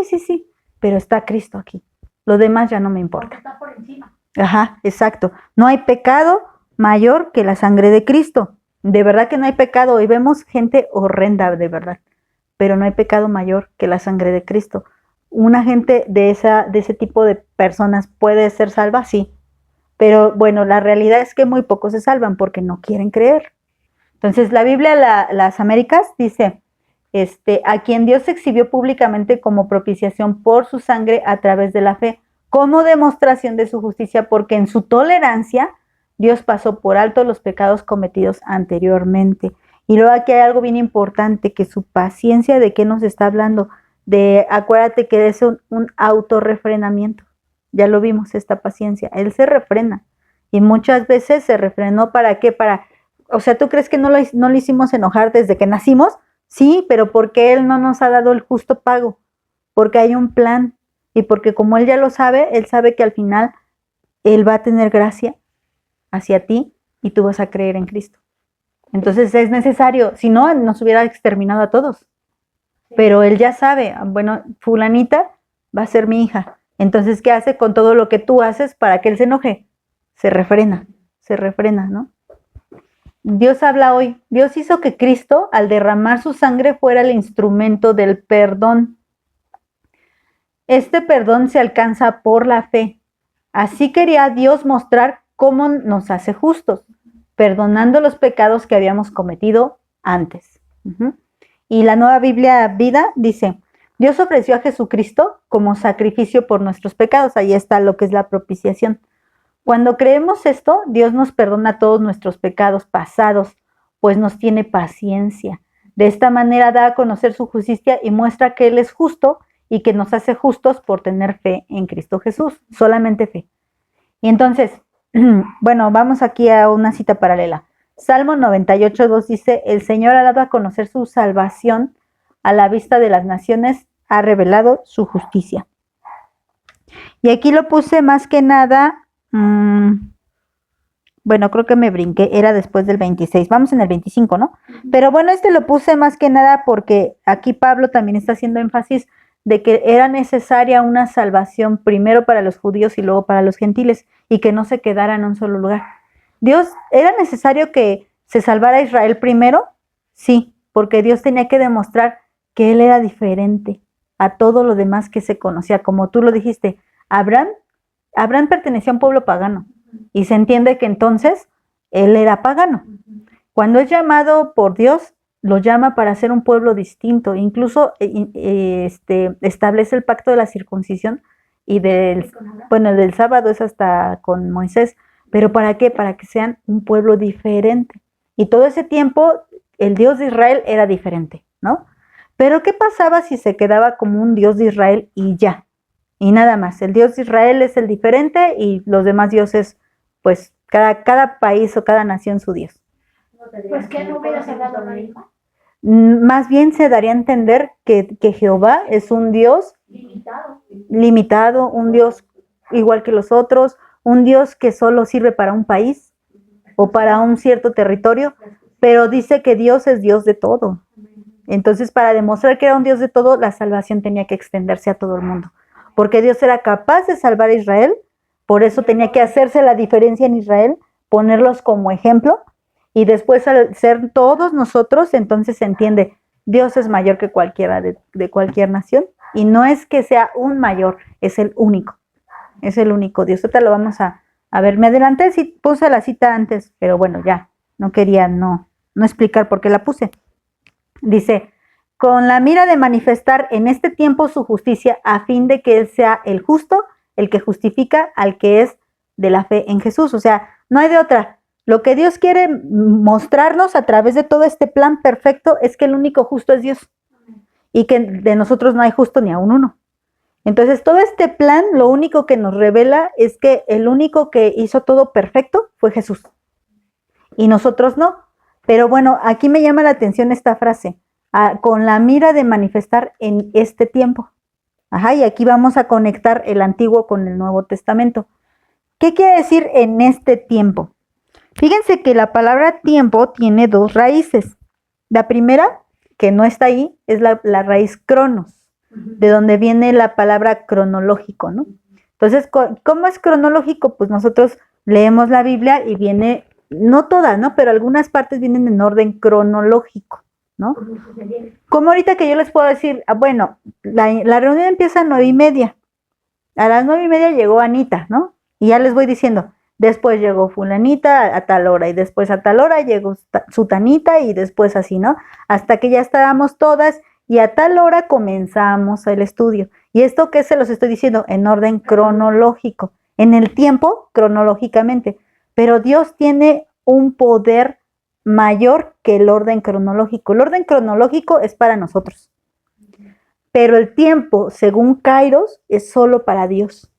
pero está Cristo aquí. Lo demás ya no me importa.
Porque está por encima.
Ajá, exacto. No hay pecado mayor que la sangre de Cristo. De verdad que no hay pecado. Y vemos gente horrenda, de verdad. Pero no hay pecado mayor que la sangre de Cristo. ¿Una gente de ese tipo de personas puede ser salva? Sí. Pero bueno, la realidad es que muy pocos se salvan porque no quieren creer. Entonces, la Biblia, las Américas, dice, a quien Dios exhibió públicamente como propiciación por su sangre a través de la fe, como demostración de su justicia, porque en su tolerancia Dios pasó por alto los pecados cometidos anteriormente. Y luego aquí hay algo bien importante, que su paciencia, ¿de qué nos está hablando? Acuérdate que es un autorrefrenamiento. Ya lo vimos, esta paciencia. Él se refrena. Y muchas veces se refrenó, ¿para qué? O sea, ¿tú crees que no lo hicimos enojar desde que nacimos? Sí, pero porque Él no nos ha dado el justo pago. Porque hay un plan. Y porque como Él ya lo sabe, Él sabe que al final Él va a tener gracia hacia ti y tú vas a creer en Cristo. Entonces es necesario, si no, nos hubiera exterminado a todos. Pero Él ya sabe, bueno, fulanita va a ser mi hija. Entonces, ¿qué hace con todo lo que tú haces para que Él se enoje? Se refrena, ¿no? Dios habla hoy. Dios hizo que Cristo, al derramar su sangre, fuera el instrumento del perdón. Este perdón se alcanza por la fe. Así quería Dios mostrar cómo nos hace justos, perdonando los pecados que habíamos cometido antes. Y la Nueva Biblia Vida dice, Dios ofreció a Jesucristo como sacrificio por nuestros pecados. Ahí está lo que es la propiciación. Cuando creemos esto, Dios nos perdona todos nuestros pecados pasados, pues nos tiene paciencia. De esta manera da a conocer su justicia y muestra que Él es justo y que nos hace justos por tener fe en Cristo Jesús, solamente fe. Y entonces, bueno, vamos aquí a una cita paralela. Salmo 98:2 dice, el Señor ha dado a conocer su salvación a la vista de las naciones, ha revelado su justicia. Y aquí lo puse más que nada, bueno, creo que me brinqué, era después del 26, vamos en el 25, ¿no? Pero bueno, lo puse más que nada porque aquí Pablo también está haciendo énfasis de que era necesaria una salvación primero para los judíos y luego para los gentiles, y que no se quedara en un solo lugar. Dios, ¿era necesario que se salvara a Israel primero? Sí, porque Dios tenía que demostrar que Él era diferente a todo lo demás que se conocía. Como tú lo dijiste, Abraham pertenecía a un pueblo pagano, y se entiende que entonces él era pagano. Cuando es llamado por Dios, lo llama para ser un pueblo distinto. Incluso establece el pacto de la circuncisión y el del sábado es hasta con Moisés. ¿Pero para qué? Para que sean un pueblo diferente. Y todo ese tiempo el Dios de Israel era diferente, ¿no? Pero ¿qué pasaba si se quedaba como un Dios de Israel y ya? Y nada más, el Dios de Israel es el diferente y los demás dioses, pues cada país o cada nación su Dios.
No Pues que no hubieras hablado a nadie más.
Más bien se daría a entender que Jehová es un Dios
Limitado.
limitado, un Dios igual que los otros, un Dios que solo sirve para un país o para un cierto territorio, pero dice que Dios es Dios de todo. Entonces, para demostrar que era un Dios de todo, la salvación tenía que extenderse a todo el mundo, porque Dios era capaz de salvar a Israel, por eso tenía que hacerse la diferencia en Israel, ponerlos como ejemplo, y después al ser todos nosotros, entonces se entiende, Dios es mayor que cualquiera de cualquier nación, y no es que sea un mayor, es el único Dios. Ahorita lo vamos a ver. Me adelanté, sí puse la cita antes, pero bueno, ya, no quería no explicar por qué la puse. Dice, con la mira de manifestar en este tiempo su justicia, a fin de que Él sea el justo, el que justifica al que es de la fe en Jesús. O sea, no hay de otra. Lo que Dios quiere mostrarnos a través de todo este plan perfecto es que el único justo es Dios y que de nosotros no hay justo ni aun uno. Entonces, todo este plan, lo único que nos revela es que el único que hizo todo perfecto fue Jesús y nosotros no. Pero bueno, aquí me llama la atención esta frase, con la mira de manifestar en este tiempo. Ajá, y aquí vamos a conectar el Antiguo con el Nuevo Testamento. ¿Qué quiere decir en este tiempo? Fíjense que la palabra tiempo tiene dos raíces. La primera, que no está ahí, es la raíz cronos, de donde viene la palabra cronológico, ¿no? Entonces, ¿cómo es cronológico? Pues nosotros leemos la Biblia y viene, no todas, ¿no? Pero algunas partes vienen en orden cronológico, ¿no? Como ahorita que yo les puedo decir, bueno, la reunión empieza a 9:30. A las 9:30 llegó Anita, ¿no? Y ya les voy diciendo, después llegó fulanita a tal hora y después a tal hora llegó sutanita y después así, ¿no? Hasta que ya estábamos todas y a tal hora comenzamos el estudio. ¿Y esto qué se los estoy diciendo? En orden cronológico, en el tiempo cronológicamente. Pero Dios tiene un poder mayor que el orden cronológico. El orden cronológico es para nosotros. Pero el tiempo, según Kairos, es solo para Dios.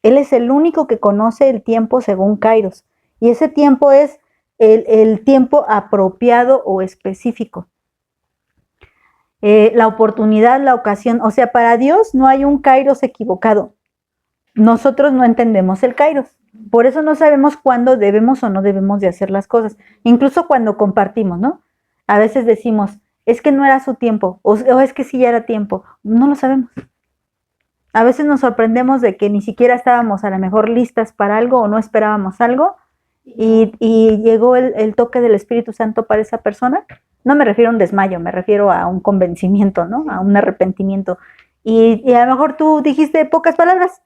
Él es el único que conoce el tiempo según Kairos. Y ese tiempo es el tiempo apropiado o específico. La oportunidad, la ocasión. O sea, para Dios no hay un Kairos equivocado. Nosotros no entendemos el Kairos. Por eso no sabemos cuándo debemos o no debemos de hacer las cosas. Incluso cuando compartimos, ¿no? A veces decimos, es que no era su tiempo, o es que sí ya era tiempo. No lo sabemos. A veces nos sorprendemos de que ni siquiera estábamos a lo mejor listas para algo o no esperábamos algo y llegó el toque del Espíritu Santo para esa persona. No me refiero a un desmayo, me refiero a un convencimiento, ¿no? A un arrepentimiento. Y a lo mejor tú dijiste pocas palabras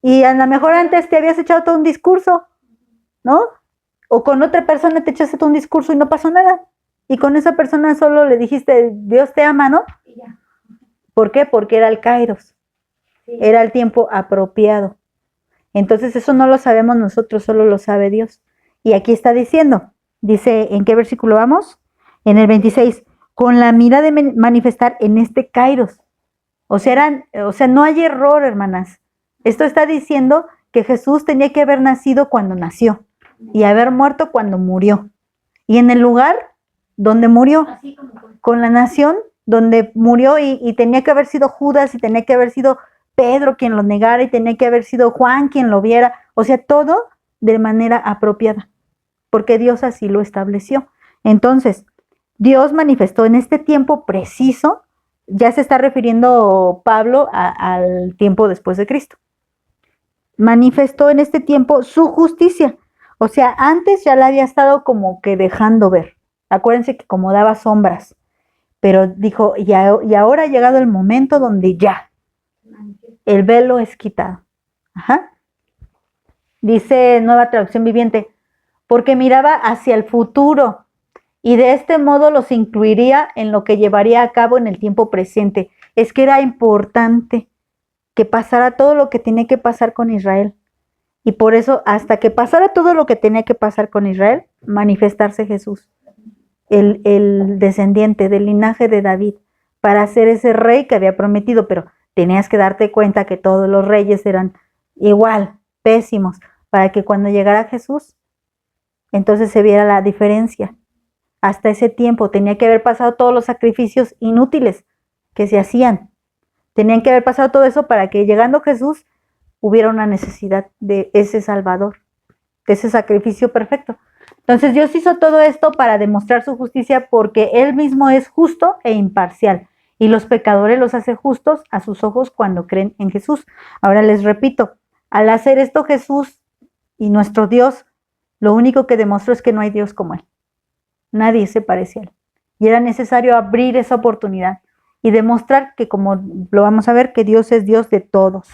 y a lo mejor antes te habías echado todo un discurso, ¿no? O con otra persona te echaste todo un discurso y no pasó nada. Y con esa persona solo le dijiste, Dios te ama, ¿no? ¿Por qué? Porque era el Kairos. Era el tiempo apropiado. Entonces eso no lo sabemos nosotros, solo lo sabe Dios. Y aquí está diciendo, dice, ¿en qué versículo vamos? En el 26, con la mira de manifestar en este Kairos. O sea, no hay error, hermanas. Esto está diciendo que Jesús tenía que haber nacido cuando nació y haber muerto cuando murió. Y en el lugar donde murió, con la nación donde murió y tenía que haber sido Judas y tenía que haber sido Pedro quien lo negara y tenía que haber sido Juan quien lo viera. O sea, todo de manera apropiada, porque Dios así lo estableció. Entonces, Dios manifestó en este tiempo preciso, ya se está refiriendo Pablo al tiempo después de Cristo. Manifestó en este tiempo su justicia. O sea, antes ya la había estado como que dejando ver. Acuérdense que como daba sombras. Pero dijo, y ahora ha llegado el momento donde ya el velo es quitado. Ajá. Dice Nueva Traducción Viviente, porque miraba hacia el futuro y de este modo los incluiría en lo que llevaría a cabo en el tiempo presente. Es que era importante que pasara todo lo que tenía que pasar con Israel. Y por eso, hasta que pasara todo lo que tenía que pasar con Israel, manifestarse Jesús, el descendiente del linaje de David, para ser ese rey que había prometido. Pero tenías que darte cuenta que todos los reyes eran igual, pésimos, para que cuando llegara Jesús, entonces se viera la diferencia. hasta ese tiempo. Tenía que haber pasado todos los sacrificios inútiles que se hacían. Tenían que haber pasado todo eso para que llegando Jesús hubiera una necesidad de ese Salvador, de ese sacrificio perfecto. Entonces Dios hizo todo esto para demostrar su justicia porque Él mismo es justo e imparcial y los pecadores los hace justos a sus ojos cuando creen en Jesús. Ahora les repito, al hacer esto Jesús y nuestro Dios, lo único que demostró es que no hay Dios como Él. Nadie se parece a Él. Y era necesario abrir esa oportunidad y demostrar que, como lo vamos a ver, que Dios es Dios de todos.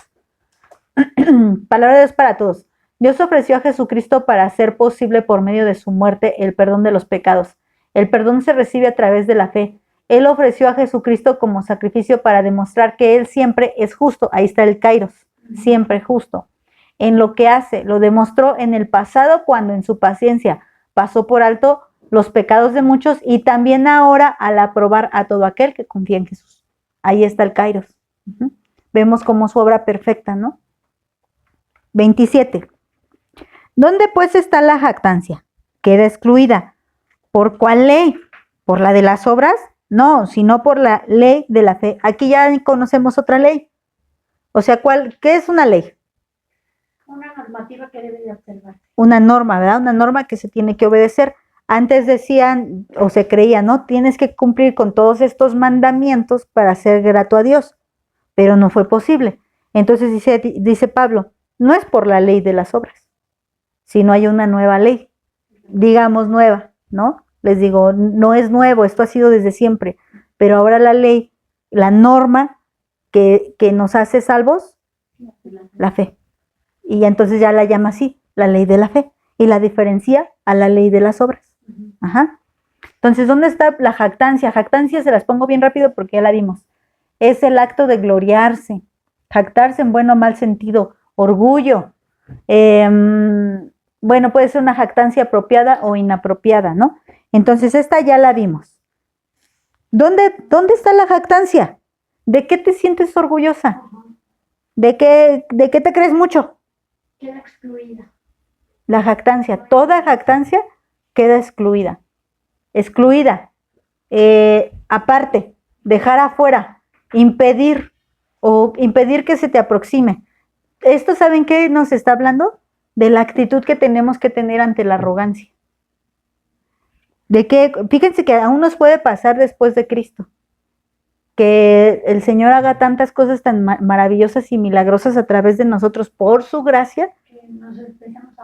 Palabra de Dios para todos. Dios ofreció a Jesucristo para hacer posible por medio de su muerte el perdón de los pecados. El perdón se recibe a través de la fe. Él ofreció a Jesucristo como sacrificio para demostrar que Él siempre es justo. Ahí está el kairos, siempre justo. En lo que hace, lo demostró en el pasado cuando en su paciencia pasó por alto los pecados de muchos y también ahora al aprobar a todo aquel que confía en Jesús. Ahí está el kairos. Vemos como su obra perfecta, ¿no? 27. ¿Dónde pues está la jactancia? Queda excluida. ¿Por cuál ley? ¿Por la de las obras? No, sino por la ley de la fe. Aquí ya conocemos otra ley. O sea, ¿qué es una ley?
Una normativa que debe de observar.
Una norma, ¿verdad? Una norma que se tiene que obedecer. Antes decían, o se creía, ¿no? Tienes que cumplir con todos estos mandamientos para ser grato a Dios. Pero no fue posible. Entonces dice Pablo, no es por la ley de las obras, sino hay una nueva ley, digamos nueva, ¿no? Les digo, no es nuevo, esto ha sido desde siempre, pero ahora la ley, la norma que nos hace salvos, la fe. Y entonces ya la llama así, la ley de la fe, y la diferencia a la ley de las obras. Ajá. Entonces, ¿dónde está la jactancia? Jactancia se las pongo bien rápido porque ya la vimos. Es el acto de gloriarse, jactarse en buen o mal sentido, orgullo. Bueno, puede ser una jactancia apropiada o inapropiada, ¿no? Entonces, esta ya la vimos. ¿Dónde está la jactancia? ¿De qué te sientes orgullosa? ¿De qué te crees mucho?
Queda excluida.
La jactancia, toda jactancia queda excluida. Excluida. Aparte, dejar afuera, impedir que se te aproxime. ¿Esto saben qué nos está hablando? De la actitud que tenemos que tener ante la arrogancia. De que, fíjense que aún nos puede pasar después de Cristo, que el Señor haga tantas cosas tan maravillosas y milagrosas a través de nosotros por su gracia,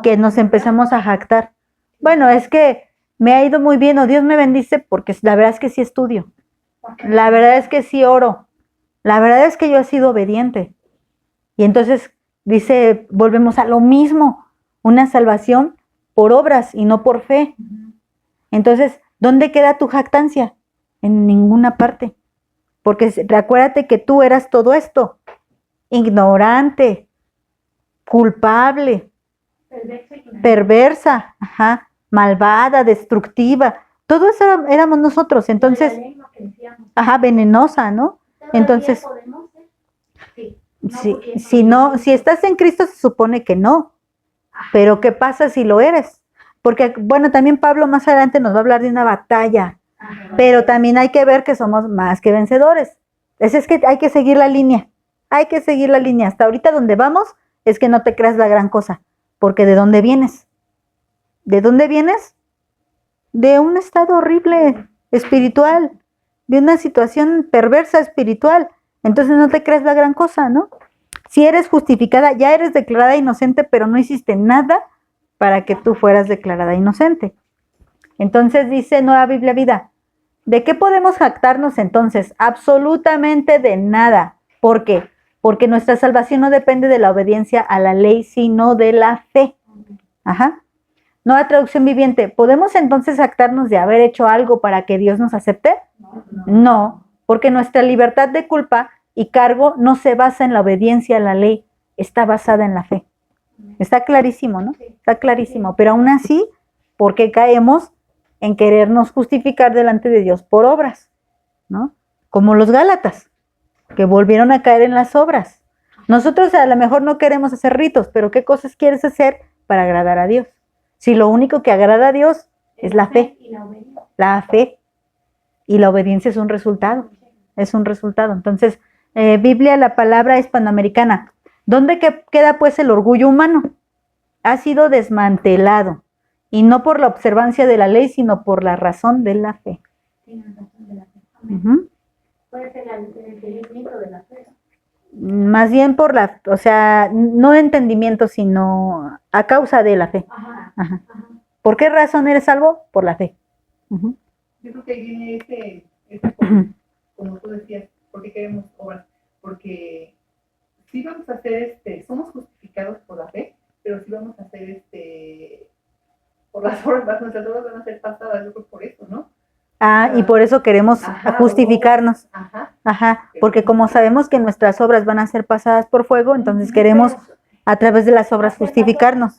que nos empezamos a jactar. Bueno, es que me ha ido muy bien, o Dios me bendice, porque la verdad es que sí estudio, la verdad es que sí oro, la verdad es que yo he sido obediente. Y entonces dice, volvemos a lo mismo, una salvación por obras y no por fe. Entonces, ¿dónde queda tu jactancia? En ninguna parte. Porque recuérdate que tú eras todo esto, ignorante, culpable, perversa, ajá, malvada, destructiva. Todo eso éramos nosotros. Entonces, ajá, venenosa, ¿no? Entonces, si estás en Cristo se supone que no. Pero ¿qué pasa si lo eres? Porque, bueno, también Pablo más adelante nos va a hablar de una batalla, pero también hay que ver que somos más que vencedores. Es que hay que seguir la línea, Hasta ahorita donde vamos es que no te creas la gran cosa, porque ¿de dónde vienes? ¿De dónde vienes? De un estado horrible espiritual, de una situación perversa espiritual. Entonces no te creas la gran cosa, ¿no? Si eres justificada, ya eres declarada inocente, pero no hiciste nada para que tú fueras declarada inocente. Entonces dice Nueva Biblia Vida, ¿de qué podemos jactarnos entonces? Absolutamente de nada. ¿Por qué? Porque nuestra salvación no depende de la obediencia a la ley, sino de la fe. Ajá. Nueva Traducción Viviente, ¿podemos entonces jactarnos de haber hecho algo para que Dios nos acepte? No, porque nuestra libertad de culpa y cargo no se basa en la obediencia a la ley, está basada en la fe. Está clarísimo, ¿no? Está clarísimo. Pero aún así, ¿por qué caemos en querernos justificar delante de Dios por obras? ¿No? Como los Gálatas, que volvieron a caer en las obras. Nosotros a lo mejor no queremos hacer ritos, pero ¿qué cosas quieres hacer para agradar a Dios? Si lo único que agrada a Dios es la fe. La fe. Y la obediencia es un resultado. Es un resultado. Entonces, Biblia, la palabra hispanoamericana. ¿Dónde queda pues el orgullo humano? Ha sido desmantelado. Y no por la observancia de la ley, sino por la razón de la fe.
Tienen razón de la fe.
Ujú.
Puede ser el entendimiento de la fe.
Más bien por o sea, no entendimiento, sino a causa de la fe.
Ajá.
Ajá.
Ajá.
¿Por qué razón eres salvo? Por la fe. Ujú.
Yo creo que ahí viene como tú decías, ¿por qué queremos obras? Porque sí vamos a ser, somos justificados por la fe, pero sí vamos a ser, por las obras, nuestras obras van a ser pasadas, yo creo por eso, ¿no?
Y por eso queremos
Ajá,
justificarnos.
Ajá.
Ajá, porque como sabemos que nuestras obras van a ser pasadas por fuego, entonces queremos a través de las obras justificarnos.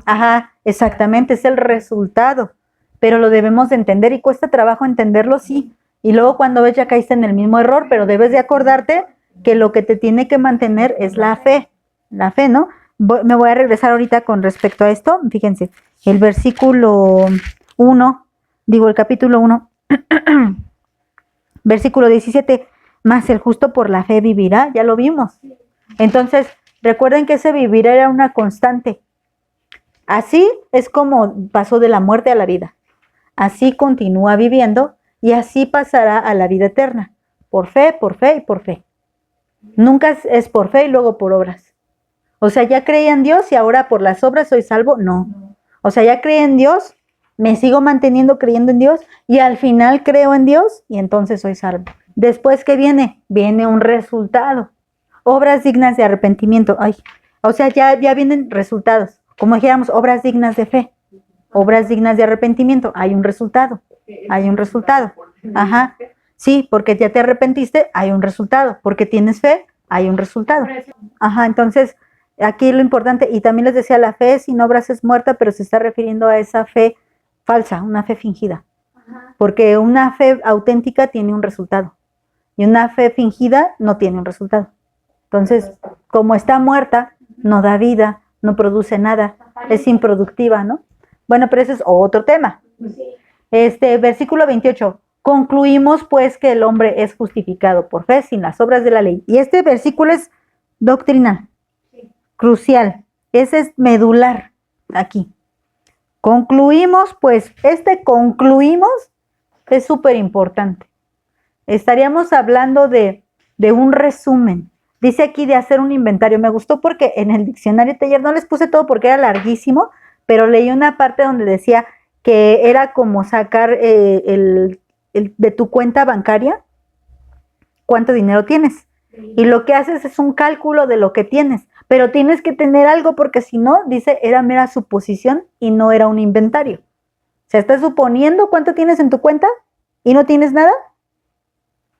Ajá, exactamente, es el resultado, pero lo debemos de entender y cuesta trabajo entenderlo, sí. Y luego cuando ves ya caíste en el mismo error, pero debes de acordarte que lo que te tiene que mantener es la fe, ¿no? Me voy a regresar ahorita con respecto a esto, fíjense, el versículo 1, el capítulo 1, versículo 17, más el justo por la fe vivirá, ya lo vimos. Entonces, recuerden que ese vivir era una constante. Así es como pasó de la muerte a la vida. Así continúa viviendo y así pasará a la vida eterna. Por fe y por fe. Nunca es por fe y luego por obras. O sea, ya creía en Dios y ahora por las obras soy salvo. No. O sea, ya creí en Dios, me sigo manteniendo creyendo en Dios y al final creo en Dios y entonces soy salvo. Después, ¿qué viene? Viene un resultado. Obras dignas de arrepentimiento. O sea, ya vienen resultados. Como dijéramos, obras dignas de fe. Obras dignas de arrepentimiento. Hay un resultado. Hay un resultado. Ajá. Sí, porque ya te arrepentiste, hay un resultado. Porque tienes fe, hay un resultado. Ajá, entonces, aquí lo importante, y también les decía, la fe sin obras es muerta, pero se está refiriendo a esa fe falsa, una fe fingida. Porque una fe auténtica tiene un resultado. Y una fe fingida no tiene un resultado. Entonces, como está muerta, no da vida, no produce nada, es improductiva, ¿no? Bueno, pero ese es otro tema. Versículo 28. Concluimos pues que el hombre es justificado por fe sin las obras de la ley. Y este versículo es doctrinal, crucial, ese es medular aquí. Concluimos pues, concluimos es súper importante. Estaríamos hablando de un resumen. Dice aquí de hacer un inventario. Me gustó porque en el diccionario taller no les puse todo porque era larguísimo, pero leí una parte donde decía que era como sacar de tu cuenta bancaria cuánto dinero tienes. Y lo que haces es un cálculo de lo que tienes, pero tienes que tener algo porque si no, dice, era mera suposición y no era un inventario. O sea, ¿estás suponiendo cuánto tienes en tu cuenta y no tienes nada?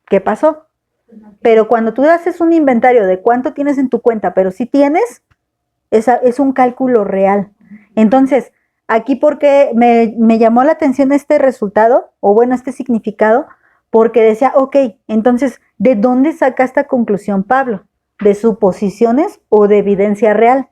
¿Qué pasó? Pero cuando tú haces un inventario de cuánto tienes en tu cuenta, pero si tienes, es un cálculo real. Entonces, aquí porque me llamó la atención este resultado, o bueno, este significado, porque decía, ok, entonces, ¿de dónde saca esta conclusión Pablo? ¿De suposiciones o de evidencia real?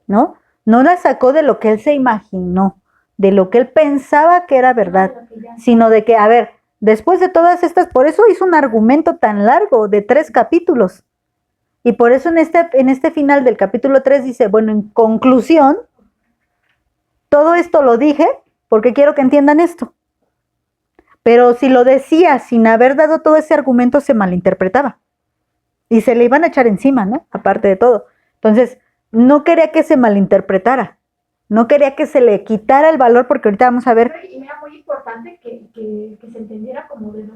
¿No? No la sacó de lo que él se imaginó, de lo que él pensaba que era verdad, sino de que, a ver, después de todas estas, por eso hizo un argumento tan largo de 3 capítulos. Y por eso en este final del capítulo 3 dice, bueno, en conclusión, todo esto lo dije porque quiero que entiendan esto. Pero si lo decía sin haber dado todo ese argumento, se malinterpretaba. Y se le iban a echar encima, ¿no? Aparte de todo. Entonces, no quería que se malinterpretara. No quería que se le quitara el valor, porque ahorita vamos a ver.
Y era muy importante que se entendiera como de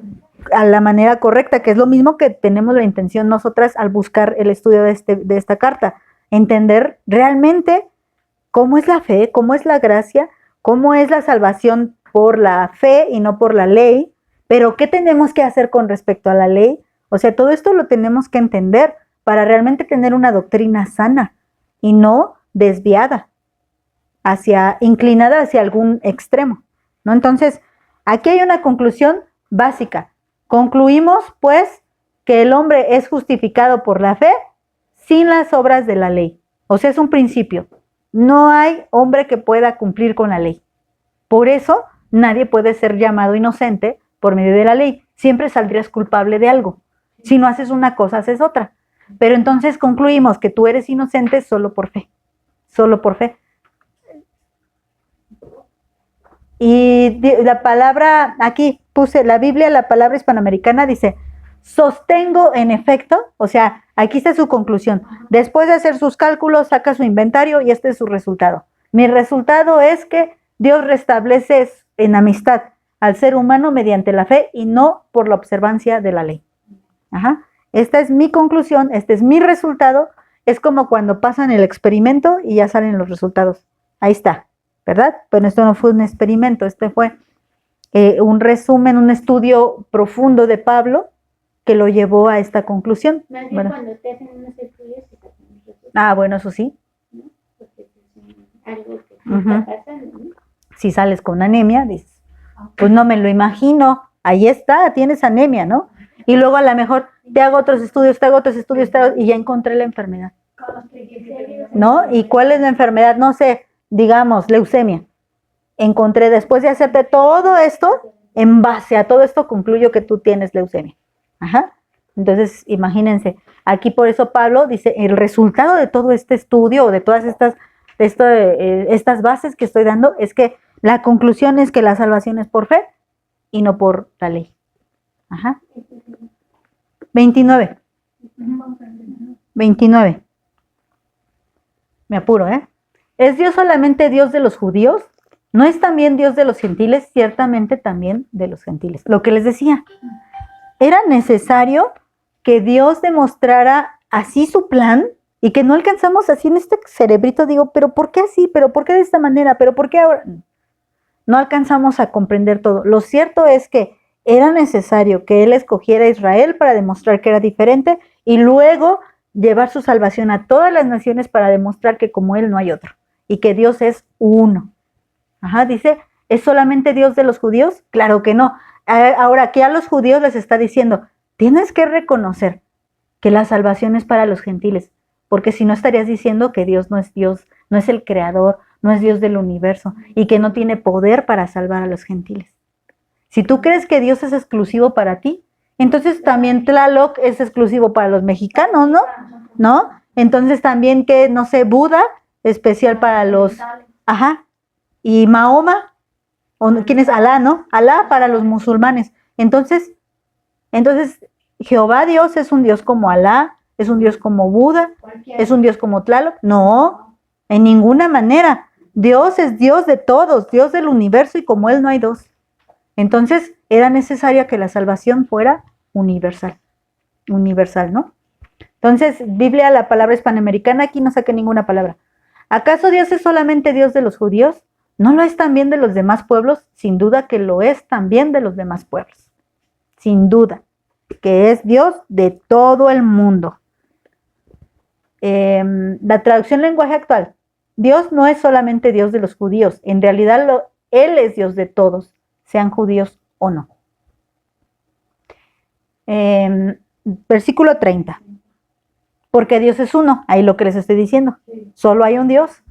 a la manera correcta, que es lo mismo que tenemos la intención nosotras al buscar el estudio de esta carta. Entender realmente cómo es la fe, cómo es la gracia, cómo es la salvación por la fe y no por la ley, pero qué tenemos que hacer con respecto a la ley. O sea, todo esto lo tenemos que entender para realmente tener una doctrina sana y no desviada, inclinada hacia algún extremo, ¿no? Entonces, aquí hay una conclusión básica. Concluimos, pues, que el hombre es justificado por la fe sin las obras de la ley. O sea, es un principio. No hay hombre que pueda cumplir con la ley. Por eso nadie puede ser llamado inocente por medio de la ley. Siempre saldrías culpable de algo. Si no haces una cosa, haces otra. Pero entonces concluimos que tú eres inocente solo por fe. Solo por fe. Y la palabra, aquí puse la Biblia, la palabra hispanoamericana dice, sostengo en efecto, o sea, aquí está su conclusión. Después de hacer sus cálculos, saca su inventario y este es su resultado. Mi resultado es que Dios restablece en amistad al ser humano mediante la fe y no por la observancia de la ley. Ajá. Esta es mi conclusión, este es mi resultado. Es como cuando pasan el experimento y ya salen los resultados. Ahí está, ¿verdad? Pero esto no fue un experimento, este fue un resumen, un estudio profundo de Pablo que lo llevó a esta conclusión.
Más bien
Bueno.
cuando te hacen unos estudios y te hacen unos resultados,
Ah, bueno, eso sí.
¿no? Porque es algo que sí
Ujú.
está pasando, ¿no?
Si sales con anemia, dices, pues no me lo imagino, ahí está, tienes anemia, ¿no? Y luego a lo mejor te hago otros estudios, y ya encontré la enfermedad, ¿no? ¿Y cuál es la enfermedad? No sé, digamos, leucemia. Encontré, después de hacerte todo esto, en base a todo esto concluyo que tú tienes leucemia. Ajá. Entonces, imagínense, aquí por eso Pablo dice, el resultado de todo este estudio o de todas estas bases que estoy dando es que la conclusión es que la salvación es por fe y no por la ley. Ajá. 29. 29. Me apuro, ¿eh? ¿Es Dios solamente Dios de los judíos? ¿No es también Dios de los gentiles? Ciertamente también de los gentiles. Lo que les decía, era necesario que Dios demostrara así su plan y que no alcanzamos así en este cerebrito, digo, pero ¿por qué así? ¿Pero por qué de esta manera? ¿Pero por qué ahora? No alcanzamos a comprender todo. Lo cierto es que era necesario que Él escogiera a Israel para demostrar que era diferente y luego llevar su salvación a todas las naciones para demostrar que como Él no hay otro y que Dios es uno. Ajá, dice, ¿es solamente Dios de los judíos? Claro que no. Ahora, aquí a los judíos les está diciendo, tienes que reconocer que la salvación es para los gentiles, porque si no estarías diciendo que Dios, no es el creador, no es Dios del universo y que no tiene poder para salvar a los gentiles. Si tú crees que Dios es exclusivo para ti, entonces también Tlaloc es exclusivo para los mexicanos, ¿no? ¿No? Entonces también que, no sé, Buda, especial para los... Ajá. Y Mahoma, ¿quién es? Alá, ¿no? Alá para los musulmanes. Entonces, Jehová Dios es un Dios como Alá, es un Dios como Buda, es un Dios como Tlaloc. No, en ninguna manera. Dios es Dios de todos, Dios del universo y como Él no hay dos. Entonces, era necesaria que la salvación fuera universal. Universal, ¿no? Entonces, Biblia, la palabra hispanoamericana, aquí no saqué ninguna palabra. ¿Acaso Dios es solamente Dios de los judíos? ¿No lo es también de los demás pueblos? Sin duda que lo es también de los demás pueblos. Sin duda, que es Dios de todo el mundo. La traducción lenguaje actual. Dios no es solamente Dios de los judíos. En realidad, Él es Dios de todos, sean judíos o no. Versículo 30. Porque Dios es uno, ahí lo que les estoy diciendo. Solo hay un Dios.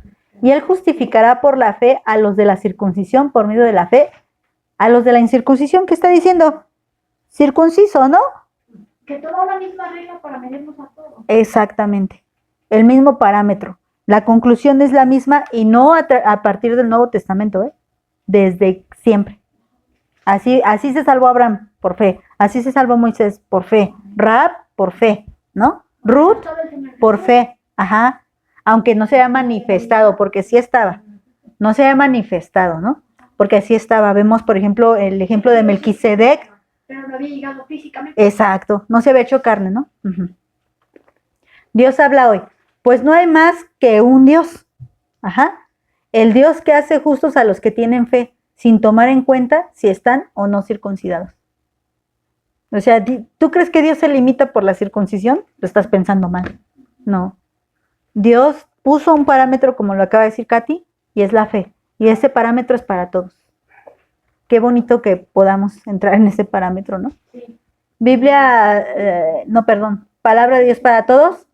Y Él justificará por la fe a los de la circuncisión, por medio de la fe, a los de la incircuncisión. ¿Qué está diciendo? Circunciso, ¿no?
Que toda la misma regla para medirnos a todos.
Exactamente. El mismo parámetro. La conclusión es la misma y no a partir del Nuevo Testamento, ¿eh? Desde siempre. Así se salvó Abraham, por fe. Así se salvó Moisés, por fe. Rahab, por fe, ¿no? Ruth, por fe. Ajá. Aunque no se haya manifestado, porque sí estaba. No se haya manifestado, ¿no? Porque así estaba. Vemos, por ejemplo, el ejemplo de Melquisedec.
Pero no había llegado físicamente.
Exacto. No se había hecho carne, ¿no? Uh-huh. Dios habla hoy. Pues no hay más que un Dios. Ajá. El Dios que hace justos a los que tienen fe, sin tomar en cuenta si están o no circuncidados. O sea, ¿tú crees que Dios se limita por la circuncisión? Lo estás pensando mal. No. Dios puso un parámetro, como lo acaba de decir Katy, y es la fe. Y ese parámetro es para todos. Qué bonito que podamos entrar en ese parámetro, ¿no?
Sí.
Biblia, palabra de Dios para todos.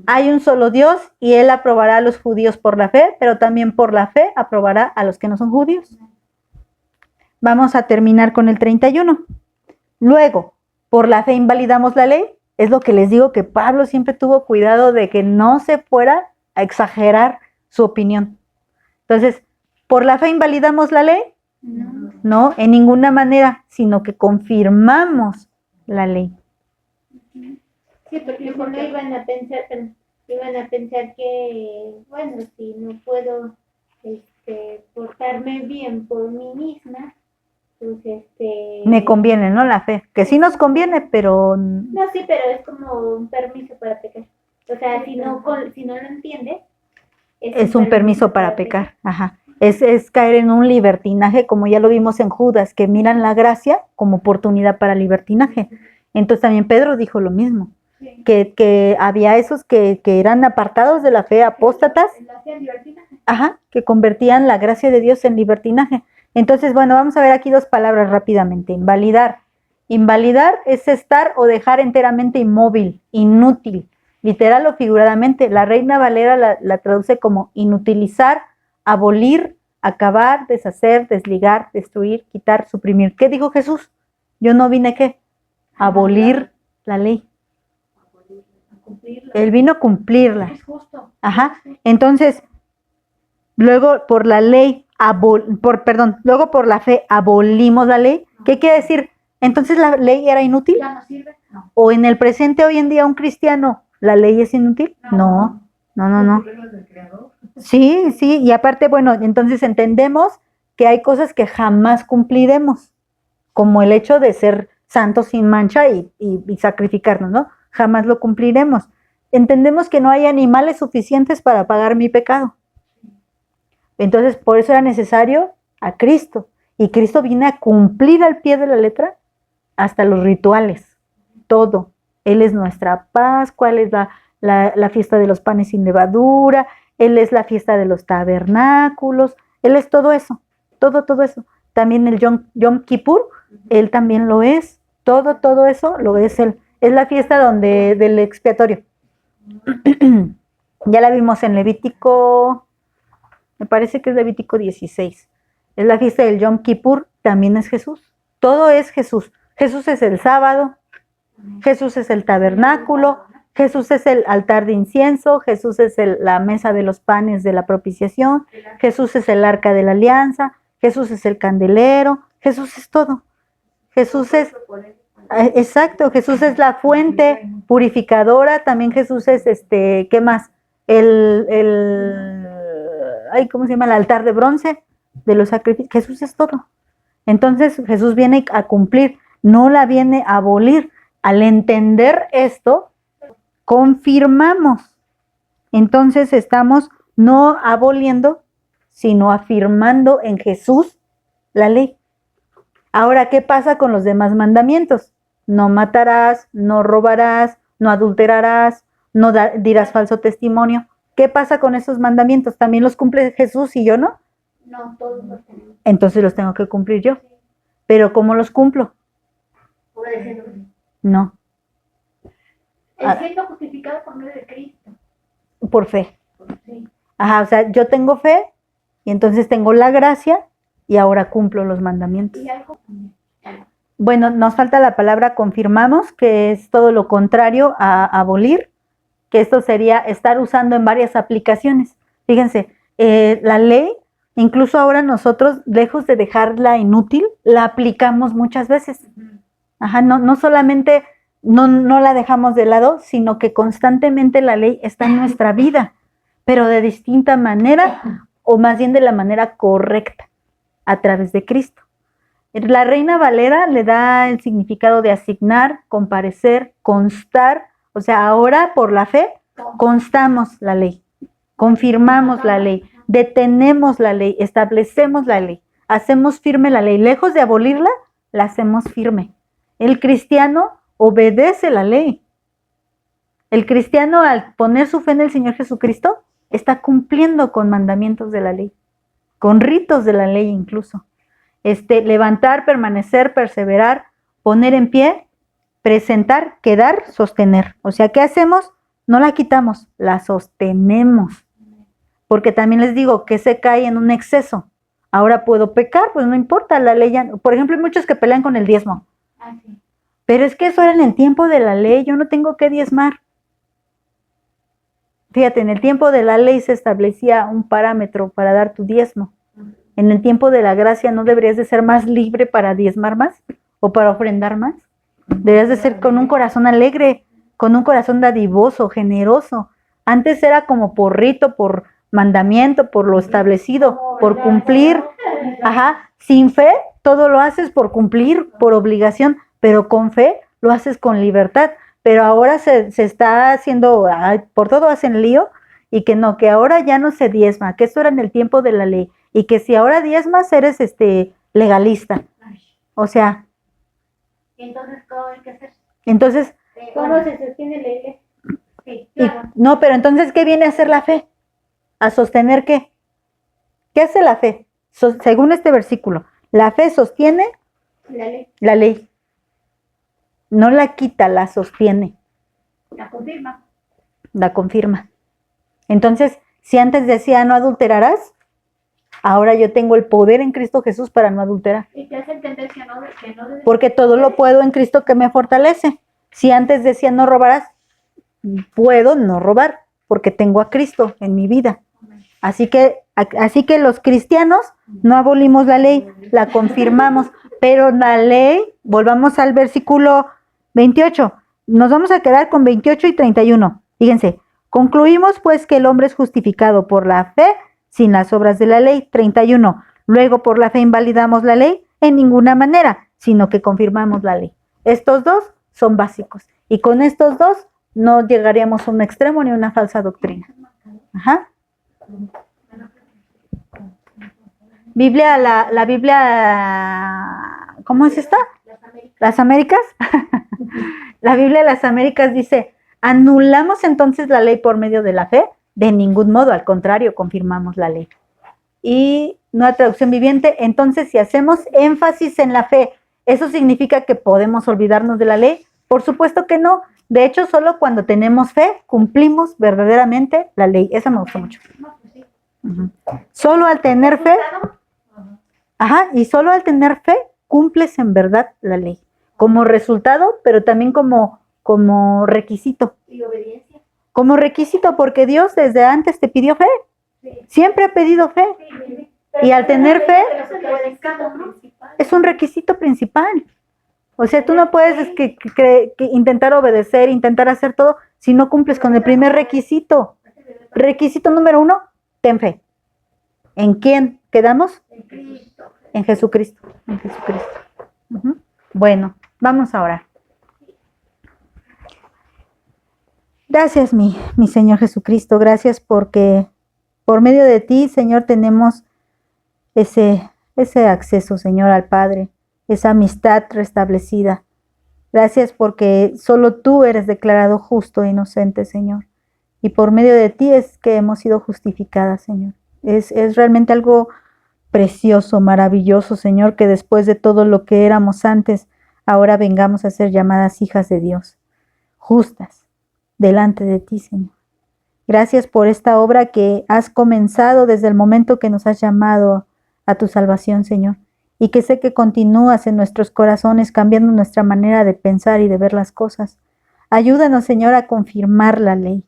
Hay un solo Dios y Él aprobará a los judíos por la fe, pero también por la fe aprobará a los que no son judíos. vamos a terminar con el 31. Luego, por la fe invalidamos la ley. Es lo que les digo, que Pablo siempre tuvo cuidado de que no se fuera a exagerar su opinión. Entonces, ¿por la fe invalidamos la ley?
No.
No, en ninguna manera, sino que confirmamos la ley.
Sí, porque si no iban a pensar que, bueno, si no puedo portarme bien por mí misma, pues
Me conviene, ¿no? La fe, que sí nos conviene, pero
No, sí, pero es como un permiso para pecar. O sea, si no lo entiendes,
es un permiso para pecar. Ajá. Es caer en un libertinaje, como ya lo vimos en Judas, que miran la gracia como oportunidad para libertinaje. Entonces también Pedro dijo lo mismo,
Sí.
que había esos que eran apartados de la fe, apóstatas,
Lo hacían libertinaje.
ajá, que convertían la gracia de Dios en libertinaje. Entonces, bueno, vamos a ver aquí dos palabras rápidamente. Invalidar. Invalidar es estar o dejar enteramente inmóvil, inútil, literal o figuradamente. La Reina Valera la traduce como inutilizar, abolir, acabar, deshacer, desligar, destruir, quitar, suprimir. ¿Qué dijo Jesús? Yo no vine, ¿qué? A abolir la ley.
A cumplirlo.
Él vino a cumplirla.
Es justo.
Ajá. Entonces, luego por la ley, luego por la fe abolimos la ley. ¿Qué quiere decir? Entonces la ley era inútil.
¿Ya no sirve? No.
¿O en el presente hoy en día un cristiano, la ley es inútil? No, no, no, no.
Reglas del creador.
Sí, sí, y aparte, bueno, entonces entendemos que hay cosas que jamás cumpliremos, como el hecho de ser santos sin mancha y sacrificarnos, ¿no? Jamás lo cumpliremos. Entendemos que no hay animales suficientes para pagar mi pecado. Entonces, por eso era necesario a Cristo. Y Cristo viene a cumplir al pie de la letra hasta los rituales, todo. Él es nuestra Pascua, Él es la fiesta de los panes sin levadura, Él es la fiesta de los tabernáculos, Él es todo eso, todo eso. También el Yom Kippur, Él también lo es, todo eso lo es Él. Es la fiesta del expiatorio. Ya la vimos en Levítico, me parece que es Levítico 16. Es la fiesta del Yom Kippur, también es Jesús. Todo es Jesús. Jesús es el sábado, Jesús es el tabernáculo, Jesús es el altar de incienso, Jesús es la mesa de los panes de la propiciación, Jesús es el arca de la alianza, Jesús es el candelero, Jesús es todo. Jesús es, exacto, Jesús es la fuente purificadora, también Jesús es ¿qué más? ¿Cómo se llama? El altar de bronce de los sacrificios. Jesús es todo. Entonces Jesús viene a cumplir, no la viene a abolir. Al entender esto, confirmamos. Entonces estamos no aboliendo, sino afirmando en Jesús la ley. Ahora, ¿qué pasa con los demás mandamientos? No matarás, no robarás, no adulterarás, no dirás falso testimonio. ¿Qué pasa con esos mandamientos? ¿También los cumple Jesús y yo no?
No, todos los tenemos.
Entonces los tengo que cumplir yo. ¿Pero cómo los cumplo?
Puede ser.
No,
Siendo justificado por medio de Cristo.
por fe.
Sí.
Ajá, o sea, yo tengo fe y entonces tengo la gracia y ahora cumplo los mandamientos.
Y algo.
Bueno, nos falta la palabra confirmamos, que es todo lo contrario a abolir, que esto sería estar usando en varias aplicaciones. Fíjense, la ley, incluso ahora nosotros, lejos de dejarla inútil, la aplicamos muchas veces. Ajá, no solamente no la dejamos de lado, sino que constantemente la ley está en nuestra vida, pero de distinta manera, o más bien de la manera correcta, a través de Cristo. La Reina Valera le da el significado de asignar, comparecer, constar. O sea, ahora por la fe constamos la ley, confirmamos la ley, detenemos la ley, establecemos la ley, hacemos firme la ley. Lejos de abolirla, la hacemos firme. El cristiano obedece la ley. El cristiano, al poner su fe en el Señor Jesucristo, está cumpliendo con mandamientos de la ley, con ritos de la ley incluso. Levantar, permanecer, perseverar, poner en pie, presentar, quedar, sostener. O sea, ¿qué hacemos? No la quitamos, la sostenemos. Porque también les digo que se cae en un exceso. Ahora puedo pecar, pues no importa, la ley ya, por ejemplo, hay muchos que pelean con el diezmo.
Ah, sí.
Pero es que eso era en el tiempo de la ley, yo no tengo que diezmar. Fíjate, en el tiempo de la ley se establecía un parámetro para dar tu diezmo. En el tiempo de la gracia, ¿no deberías de ser más libre para diezmar más o para ofrendar más? Deberías de ser con un corazón alegre, con un corazón dadivoso, generoso. Antes era como por rito, por mandamiento, por lo establecido, por cumplir. Ajá, sin fe todo lo haces por cumplir, por obligación, pero con fe lo haces con libertad. Pero ahora se está haciendo, por todo hacen lío, y que no, que ahora ya no se diezma, que eso era en el tiempo de la ley, y que si ahora diezmas eres legalista. O sea,
Entonces, ¿cómo hay que hacer?
entonces,
¿Cómo se sostiene la iglesia?
Sí,
y-
claro.
no, pero entonces, ¿qué viene a hacer la fe? ¿A sostener qué? ¿Qué hace la fe? Según este versículo, la fe sostiene
La ley.
la ley. No la quita, la sostiene,
La confirma.
la confirma. Entonces, si antes decía no adulterarás, ahora yo tengo el poder en Cristo Jesús para no adulterar.
Y te hace entender que no debes.
Porque todo lo puedo en Cristo que me fortalece. Si antes decía no robarás, puedo no robar, porque tengo a Cristo en mi vida. Así que los cristianos no abolimos la ley, la confirmamos, pero la ley, volvamos al versículo 28, nos vamos a quedar con 28 y 31. Fíjense, concluimos pues que el hombre es justificado por la fe sin las obras de la ley. 31, luego por la fe invalidamos la ley en ninguna manera, sino que confirmamos la ley. Estos dos son básicos y con estos dos no llegaríamos a un extremo ni a una falsa doctrina. Ajá. Biblia, la Biblia, ¿cómo es esta? Las Américas. La Biblia de las Américas dice, ¿anulamos entonces la ley por medio de la fe? De ningún modo, al contrario, confirmamos la ley. Y Nueva Traducción Viviente, entonces si hacemos énfasis en la fe, ¿eso significa que podemos olvidarnos de la ley? Por supuesto que no. De hecho, solo cuando tenemos fe, cumplimos verdaderamente la ley. Esa me gustó mucho. Uh-huh. Solo al tener fe, y solo al tener fe, cumples en verdad la ley. Como resultado, pero también como requisito.
Y obediencia.
Como requisito, porque Dios desde antes te pidió fe.
Sí.
Siempre ha pedido fe.
Sí.
Y al tener fe,
Principal.
es un requisito principal. O sea, tú no puedes que intentar obedecer, intentar hacer todo, si no cumples con el primer requisito. Requisito número 1, ten fe. ¿En quién quedamos?
En Cristo.
En Jesucristo. En Jesucristo. Uh-huh. Bueno, vamos ahora. Gracias, mi Señor Jesucristo. Gracias porque por medio de ti, Señor, tenemos ese acceso, Señor, al Padre, esa amistad restablecida. Gracias porque solo tú eres declarado justo e inocente, Señor. Y por medio de ti es que hemos sido justificadas, Señor. Es realmente algo precioso, maravilloso, Señor, que después de todo lo que éramos antes, ahora vengamos a ser llamadas hijas de Dios, justas, delante de ti, Señor. Gracias por esta obra que has comenzado desde el momento que nos has llamado a tu salvación, Señor, y que sé que continúas en nuestros corazones cambiando nuestra manera de pensar y de ver las cosas. Ayúdanos, Señor, a confirmar la ley,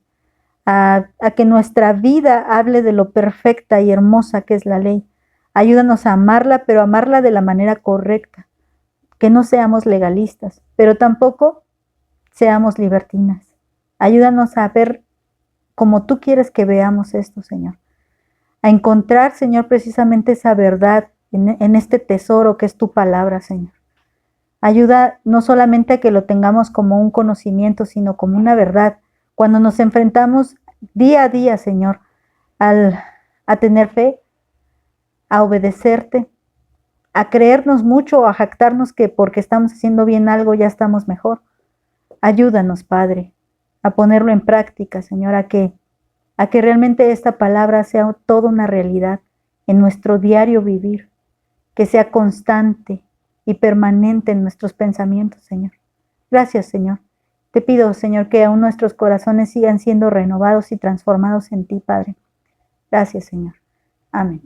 a que nuestra vida hable de lo perfecta y hermosa que es la ley. Ayúdanos a amarla, pero amarla de la manera correcta, que no seamos legalistas, pero tampoco seamos libertinas. Ayúdanos a ver como tú quieres que veamos esto, Señor. A encontrar, Señor, precisamente esa verdad en este tesoro que es tu palabra, Señor. Ayuda no solamente a que lo tengamos como un conocimiento, sino como una verdad. Cuando nos enfrentamos día a día, Señor, a tener fe, a obedecerte, a creernos mucho o a jactarnos que porque estamos haciendo bien algo ya estamos mejor. Ayúdanos, Padre, a ponerlo en práctica, Señor, a que realmente esta palabra sea toda una realidad en nuestro diario vivir, que sea constante y permanente en nuestros pensamientos, Señor. Gracias, Señor. Te pido, Señor, que aún nuestros corazones sigan siendo renovados y transformados en ti, Padre. Gracias, Señor. Amén.